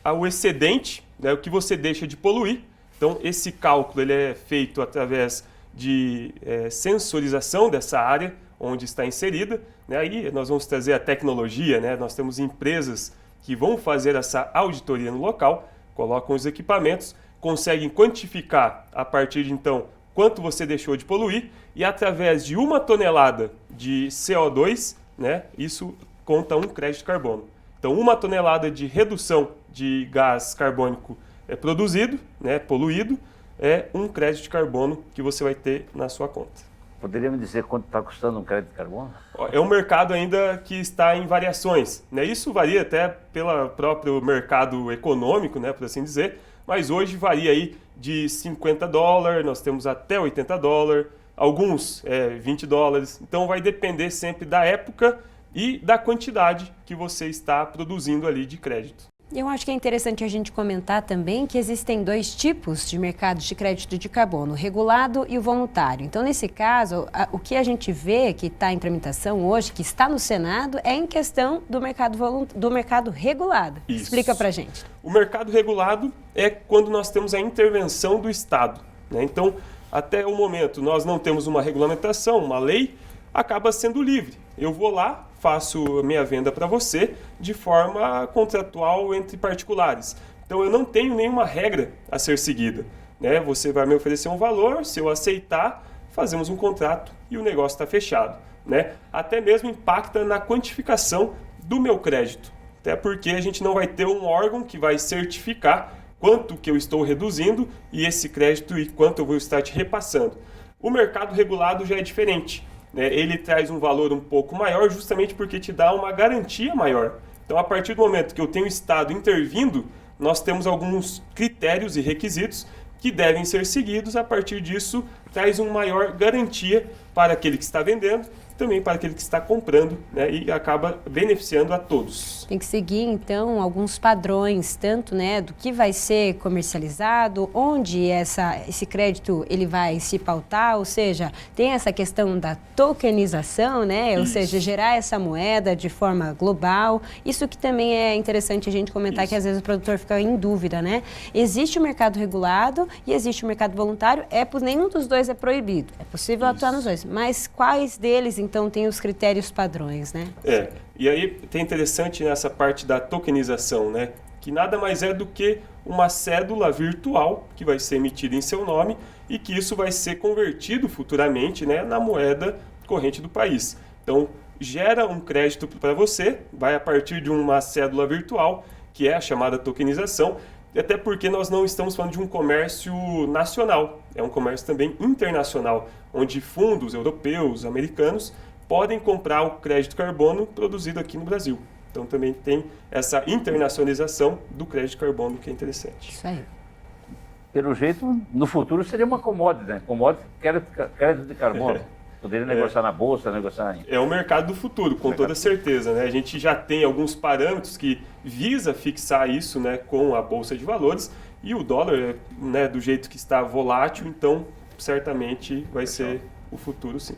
o excedente, né, o que você deixa de poluir. Então, esse cálculo ele é feito através de sensorização dessa área onde está inserida, né? Aí nós vamos trazer a tecnologia, né? Nós temos empresas que vão fazer essa auditoria no local, colocam os equipamentos, conseguem quantificar a partir de então quanto você deixou de poluir e através de 1 tonelada de CO2, né, isso conta um crédito de carbono. Então 1 tonelada de redução de gás carbônico produzido, né, poluído, é um crédito de carbono que você vai ter na sua conta. Poderia me dizer quanto está custando um crédito de carbono? É um mercado ainda que está em variações, né? Isso varia até pelo próprio mercado econômico, né, por assim dizer, mas hoje varia aí de $50, nós temos até $80, alguns $20, então vai depender sempre da época e da quantidade que você está produzindo ali de crédito. Eu acho que é interessante a gente comentar também que existem 2 tipos de mercados de crédito de carbono, o regulado e o voluntário. Então, nesse caso, o que a gente vê que está em tramitação hoje, que está no Senado, é em questão do mercado regulado. Isso. Explica pra gente. O mercado regulado é quando nós temos a intervenção do Estado, né? Então, até o momento, nós não temos uma regulamentação, uma lei, acaba sendo livre. Eu vou lá, faço a minha venda para você de forma contratual entre particulares. Então eu não tenho nenhuma regra a ser seguida, né? Você vai me oferecer um valor, se eu aceitar, fazemos um contrato e o negócio está fechado, né? Até mesmo impacta na quantificação do meu crédito, até porque a gente não vai ter um órgão que vai certificar quanto que eu estou reduzindo e esse crédito e quanto eu vou estar te repassando. O mercado regulado já é diferente. Ele traz um valor um pouco maior justamente porque te dá uma garantia maior. Então, a partir do momento que eu tenho o Estado intervindo, nós temos alguns critérios e requisitos que devem ser seguidos. A partir disso, traz uma maior garantia para aquele que está vendendo, também para aquele que está comprando, né, e acaba beneficiando a todos. Tem que seguir, então, alguns padrões, tanto, né, do que vai ser comercializado, onde esse crédito ele vai se pautar, ou seja, tem essa questão da tokenização, né, ou seja, gerar essa moeda de forma global. Isso que também é interessante a gente comentar, que às vezes o produtor fica em dúvida, né? Existe o mercado regulado e existe o mercado voluntário, nenhum dos dois é proibido, é possível atuar nos dois, mas quais deles, então, têm os critérios padrões, né? E aí tem interessante nessa parte da tokenização, né? Que nada mais é do que uma cédula virtual que vai ser emitida em seu nome e que isso vai ser convertido futuramente, né, na moeda corrente do país. Então, gera um crédito para você, vai a partir de uma cédula virtual, que é a chamada tokenização, até porque nós não estamos falando de um comércio nacional, é um comércio também internacional, onde fundos europeus, americanos, podem comprar o crédito carbono produzido aqui no Brasil. Então também tem essa internacionalização do crédito carbono, que é interessante. Isso aí. Pelo jeito, no futuro seria uma commodity, né? Commodity, crédito de carbono. Poderia negociar na bolsa, negociar em... É o mercado do futuro, com toda certeza, né? A gente já tem alguns parâmetros que visa fixar isso, né, com a Bolsa de Valores, e o dólar, né, do jeito que está volátil, então certamente vai ser o futuro, sim.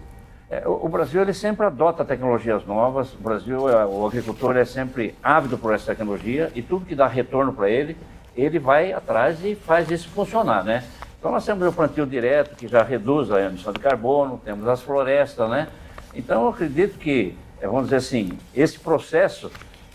O Brasil ele sempre adota tecnologias novas, o Brasil, o agricultor é sempre ávido por essa tecnologia e tudo que dá retorno para ele, ele vai atrás e faz isso funcionar, né? Então nós temos o plantio direto, que já reduz a emissão de carbono, temos as florestas, né? Então eu acredito que, vamos dizer assim, esse processo,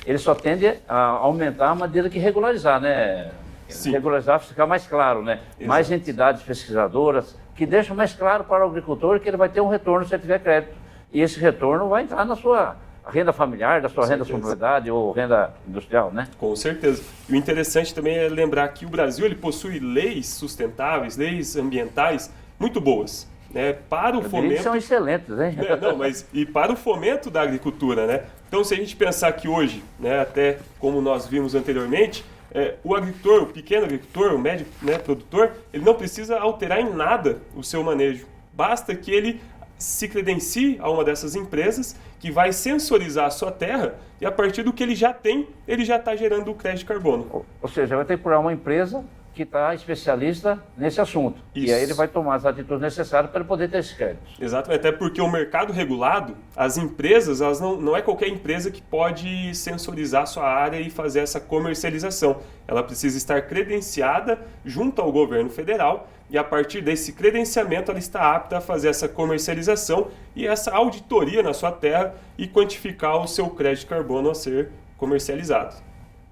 ele só tende a aumentar à medida que regularizar, né? Sim. Regularizar, ficar mais claro, né? Exato. Mais entidades pesquisadoras, que deixam mais claro para o agricultor que ele vai ter um retorno se ele tiver crédito. E esse retorno vai entrar na sua renda familiar, da sua renda de propriedade ou renda industrial, né? Com certeza. E o interessante também é lembrar que o Brasil ele possui leis sustentáveis, leis ambientais muito boas, né? Para o fomento... são excelentes, hein? E para o fomento da agricultura, né? Então, se a gente pensar que hoje, né, até como nós vimos anteriormente, o agricultor, o pequeno agricultor, o médio, né, produtor, ele não precisa alterar em nada o seu manejo. Basta que ele se credencie a uma dessas empresas que vai sensorizar a sua terra e a partir do que ele já tem, ele já está gerando o crédito de carbono. Ou seja, vai ter que procurar uma empresa que está especialista nesse assunto. Isso. E aí ele vai tomar as atitudes necessárias para poder ter esse crédito. Exato, até porque o mercado regulado, as empresas, elas não é qualquer empresa que pode sensorizar a sua área e fazer essa comercialização. Ela precisa estar credenciada junto ao governo federal e a partir desse credenciamento ela está apta a fazer essa comercialização e essa auditoria na sua terra e quantificar o seu crédito de carbono a ser comercializado.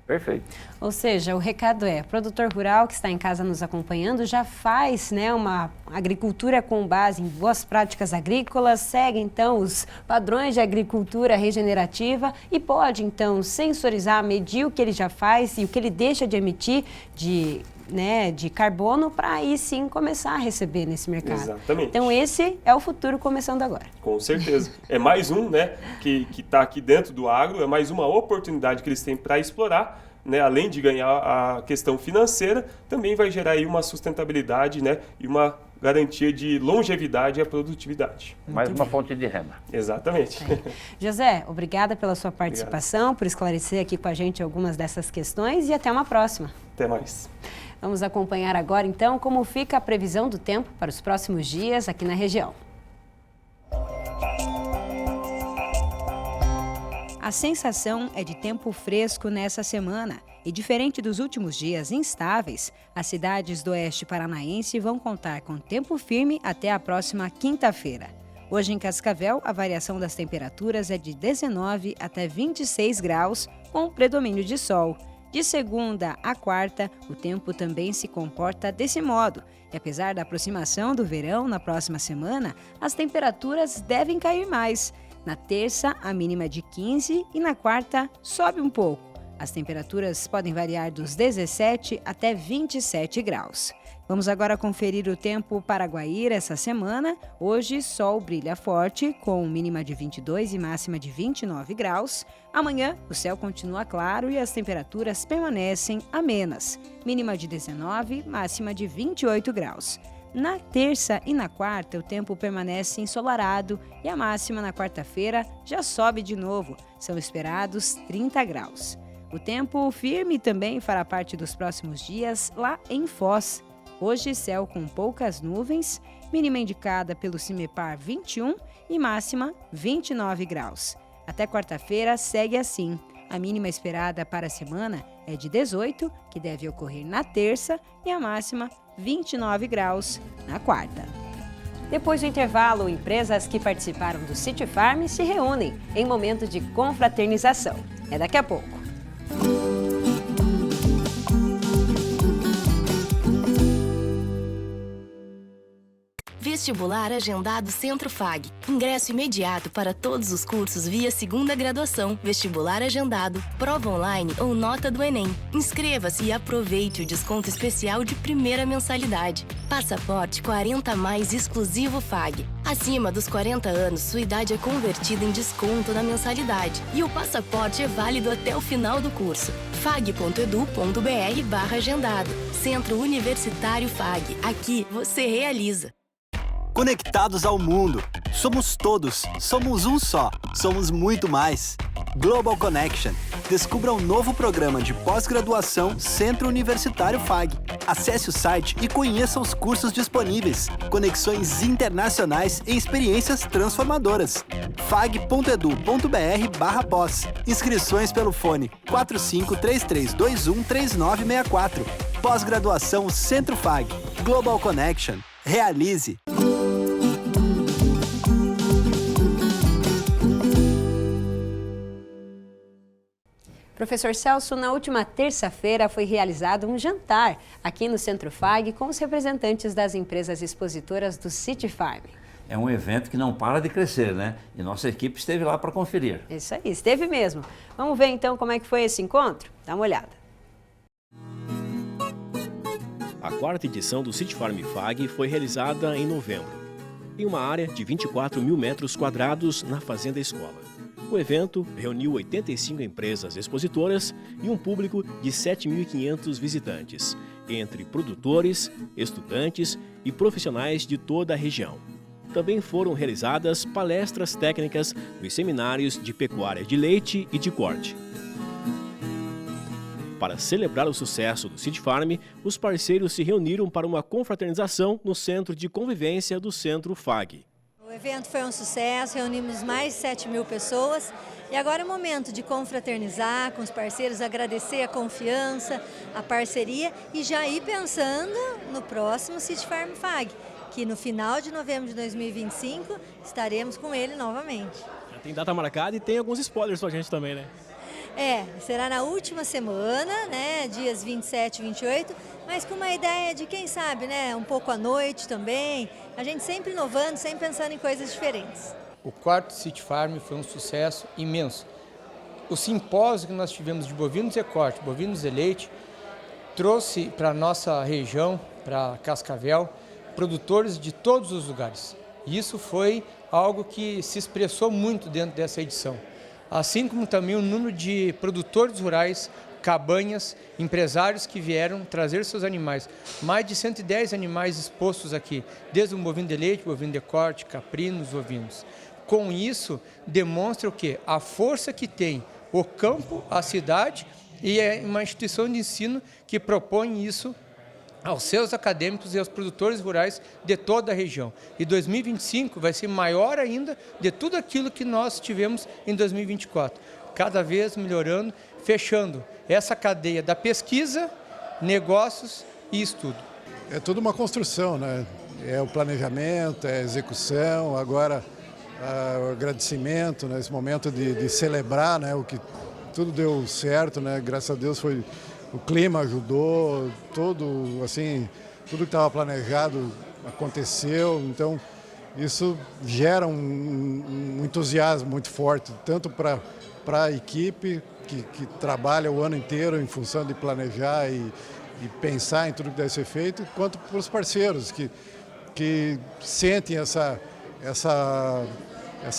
Perfeito. Ou seja, o recado é, produtor rural que está em casa nos acompanhando já faz, né, uma agricultura com base em boas práticas agrícolas, segue então os padrões de agricultura regenerativa e pode então sensorizar, medir o que ele já faz e o que ele deixa de emitir de carbono para aí sim começar a receber nesse mercado. Exatamente. Então esse é o futuro começando agora. Com certeza. É mais um, né, que está aqui dentro do agro, é mais uma oportunidade que eles têm para explorar, né, além de ganhar a questão financeira, também vai gerar aí uma sustentabilidade, né, e uma garantia de longevidade e a produtividade. Mais uma fonte de renda. Exatamente. José, obrigada pela sua participação, por esclarecer aqui com a gente algumas dessas questões e até uma próxima. Até mais. Vamos acompanhar agora, então, como fica a previsão do tempo para os próximos dias aqui na região. A sensação é de tempo fresco nessa semana e, diferente dos últimos dias instáveis, as cidades do oeste paranaense vão contar com tempo firme até a próxima quinta-feira. Hoje em Cascavel, a variação das temperaturas é de 19 até 26 graus, com predomínio de sol. De segunda a quarta, o tempo também se comporta desse modo. E apesar da aproximação do verão na próxima semana, as temperaturas devem cair mais. Na terça, a mínima é de 15 e na quarta, sobe um pouco. As temperaturas podem variar dos 17 até 27 graus. Vamos agora conferir o tempo para Guaíra essa semana. Hoje, sol brilha forte, com mínima de 22 e máxima de 29 graus. Amanhã, o céu continua claro e as temperaturas permanecem amenas. Mínima de 19, máxima de 28 graus. Na terça e na quarta, o tempo permanece ensolarado e a máxima na quarta-feira já sobe de novo. São esperados 30 graus. O tempo firme também fará parte dos próximos dias lá em Foz. Hoje, céu com poucas nuvens, mínima indicada pelo CIMEPAR 21 e máxima 29 graus. Até quarta-feira segue assim. A mínima esperada para a semana é de 18, que deve ocorrer na terça, e a máxima 29 graus na quarta. Depois do intervalo, empresas que participaram do City Farm se reúnem em momento de confraternização. É daqui a pouco. Vestibular agendado Centro FAG. Ingresso imediato para todos os cursos via segunda graduação, vestibular agendado, prova online ou nota do Enem. Inscreva-se e aproveite o desconto especial de primeira mensalidade. Passaporte 40+ exclusivo FAG. Acima dos 40 anos, sua idade é convertida em desconto na mensalidade. E o passaporte é válido até o final do curso. fag.edu.br/agendado. Centro Universitário FAG. Aqui você realiza. Conectados ao mundo. Somos todos. Somos um só. Somos muito mais. Global Connection. Descubra um novo programa de pós-graduação Centro Universitário FAG. Acesse o site e conheça os cursos disponíveis. Conexões internacionais e experiências transformadoras. fag.edu.br/pós. Inscrições pelo fone 4533213964. Pós-graduação Centro FAG. Global Connection. Realize. Professor Celso, na última terça-feira foi realizado um jantar aqui no Centro FAG com os representantes das empresas expositoras do City Farm. É um evento que não para de crescer, né? E nossa equipe esteve lá para conferir. Isso aí, esteve mesmo. Vamos ver então como é que foi esse encontro? Dá uma olhada. A quarta edição do City Farm FAG foi realizada em novembro, em uma área de 24 mil metros quadrados na Fazenda Escola. O evento reuniu 85 empresas expositoras e um público de 7.500 visitantes, entre produtores, estudantes e profissionais de toda a região. Também foram realizadas palestras técnicas nos seminários de pecuária de leite e de corte. Para celebrar o sucesso do City Farm, os parceiros se reuniram para uma confraternização no Centro de Convivência do Centro FAG. O evento foi um sucesso, reunimos mais de 7.000 pessoas e agora é o momento de confraternizar com os parceiros, agradecer a confiança, a parceria e já ir pensando no próximo City Farm FAG, que no final de novembro de 2025 estaremos com ele novamente. Já tem data marcada e tem alguns spoilers pra gente também, né? Será na última semana, né, dias 27 e 28, mas com uma ideia de, quem sabe, né, um pouco à noite também, a gente sempre inovando, sempre pensando em coisas diferentes. O quarto City Farm foi um sucesso imenso. O simpósio que nós tivemos de bovinos e corte, bovinos e leite, trouxe para a nossa região, para Cascavel, produtores de todos os lugares. E isso foi algo que se expressou muito dentro dessa edição. Assim como também o número de produtores rurais, cabanhas, empresários que vieram trazer seus animais. Mais de 110 animais expostos aqui, desde o bovino de leite, bovino de corte, caprinos, ovinos. Com isso, demonstra o quê? A força que tem o campo, a cidade e é uma instituição de ensino que propõe isso aos seus acadêmicos e aos produtores rurais de toda a região. E 2025 vai ser maior ainda de tudo aquilo que nós tivemos em 2024. Cada vez melhorando, fechando essa cadeia da pesquisa, negócios e estudo. É tudo uma construção, né? É o planejamento, é a execução, agora o agradecimento, né? Esse momento de celebrar, né? O que tudo deu certo, né? Graças a Deus foi... O clima ajudou, tudo que estava planejado aconteceu, então isso gera um entusiasmo muito forte, tanto para a equipe que trabalha o ano inteiro em função de planejar e pensar em tudo que deve ser feito, quanto para os parceiros que sentem essa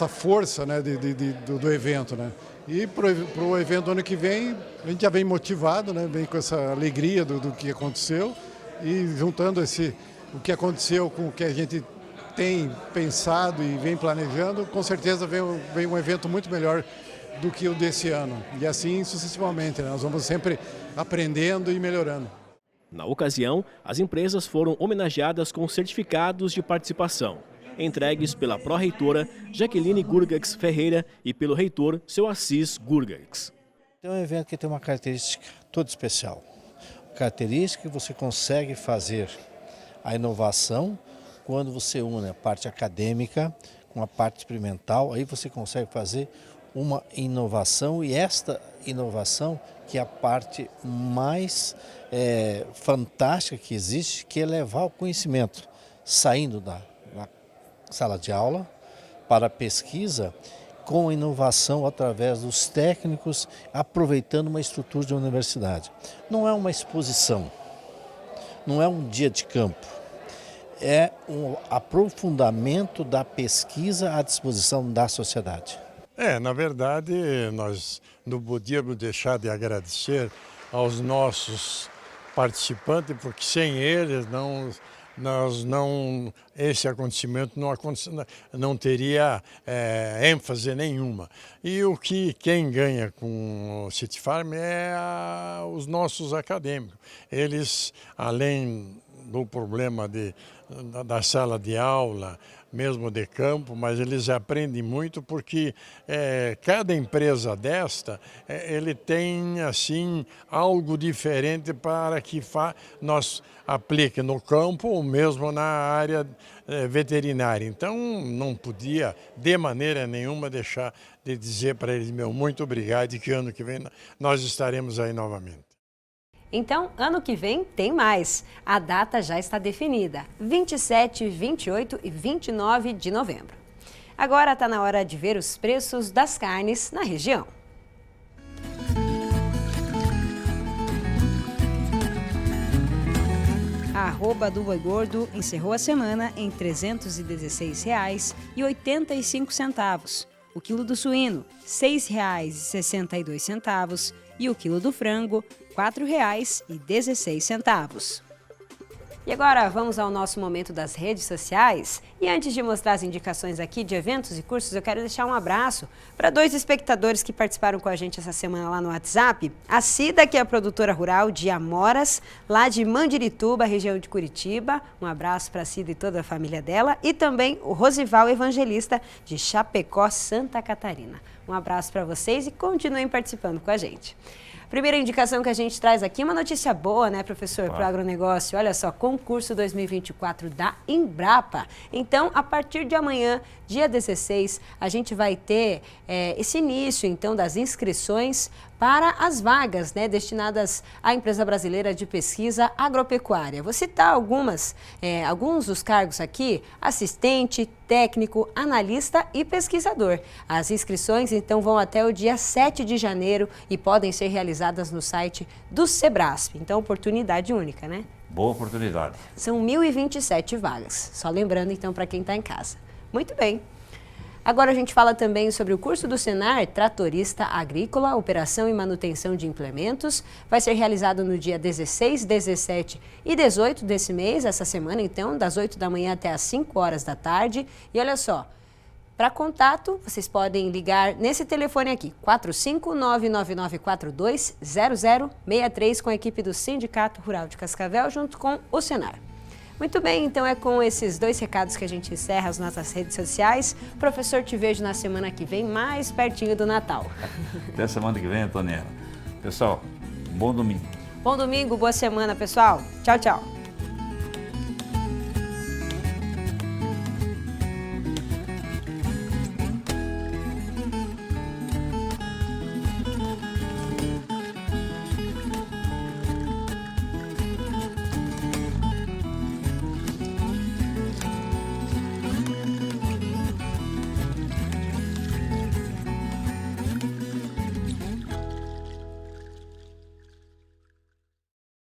força, né, do evento, né? E para o evento do ano que vem, a gente já vem motivado, né? Vem com essa alegria do que aconteceu e juntando o que aconteceu com o que a gente tem pensado e vem planejando, com certeza vem um evento muito melhor do que o desse ano. E assim sucessivamente, né? Nós vamos sempre aprendendo e melhorando. Na ocasião, as empresas foram homenageadas com certificados de participação, entregues pela pró-reitora Jaqueline Gurgax Ferreira e pelo reitor seu Assis Gurgax. É um evento que tem uma característica toda especial. Característica que você consegue fazer a inovação quando você une a parte acadêmica com a parte experimental, aí você consegue fazer uma inovação, e esta inovação que é a parte mais fantástica que existe, que é levar o conhecimento saindo da sala de aula para a pesquisa com inovação através dos técnicos, aproveitando uma estrutura de universidade. Não é uma exposição, não é um dia de campo, é um aprofundamento da pesquisa à disposição da sociedade. Na verdade, nós não podíamos deixar de agradecer aos nossos participantes, porque sem eles esse acontecimento não teria ênfase nenhuma. E quem ganha com o City Farm é os nossos acadêmicos. Eles, além do problema da sala de aula, mesmo de campo, mas eles aprendem muito porque cada empresa desta, ele tem assim algo diferente para que nós aplique no campo ou mesmo na área veterinária. Então não podia de maneira nenhuma deixar de dizer para eles, muito obrigado, e que ano que vem nós estaremos aí novamente. Então, ano que vem tem mais. A data já está definida, 27, 28 e 29 de novembro. Agora está na hora de ver os preços das carnes na região. A arroba do boi gordo encerrou a semana em R$ 316,85. O quilo do suíno, R$ 6,62. E o quilo do frango, R$ 4,16. E agora vamos ao nosso momento das redes sociais. E antes de mostrar as indicações aqui de eventos e cursos, eu quero deixar um abraço para 2 espectadores que participaram com a gente essa semana lá no WhatsApp. A Cida, que é a produtora rural de Amoras, lá de Mandirituba, região de Curitiba. Um abraço para a Cida e toda a família dela. E também o Rosival Evangelista, de Chapecó, Santa Catarina. Um abraço para vocês e continuem participando com a gente. Primeira indicação que a gente traz aqui, uma notícia boa, né, professor, para o agronegócio. Olha só, concurso 2024 da Embrapa. Então, a partir de amanhã, dia 16, a gente vai ter esse início, então, das inscrições para as vagas, né, destinadas à Empresa Brasileira de Pesquisa Agropecuária. Vou citar alguns dos cargos aqui: assistente, técnico, analista e pesquisador. As inscrições, então, vão até o dia 7 de janeiro e podem ser realizadas no site do Sebrasp. Então, oportunidade única, né? Boa oportunidade. São 1.027 vagas. Só lembrando, então, para quem está em casa. Muito bem. Agora a gente fala também sobre o curso do Senar Tratorista Agrícola, Operação e Manutenção de Implementos. Vai ser realizado no dia 16, 17 e 18 desse mês, essa semana então, das 8 da manhã até as 5 horas da tarde. E olha só, para contato, vocês podem ligar nesse telefone aqui, 45999420063, com a equipe do Sindicato Rural de Cascavel, junto com o Senar. Muito bem, então é com esses 2 recados que a gente encerra as nossas redes sociais. Professor, te vejo na semana que vem, mais pertinho do Natal. Até semana que vem, Antoniela. Pessoal, bom domingo. Bom domingo, boa semana, pessoal. Tchau, tchau.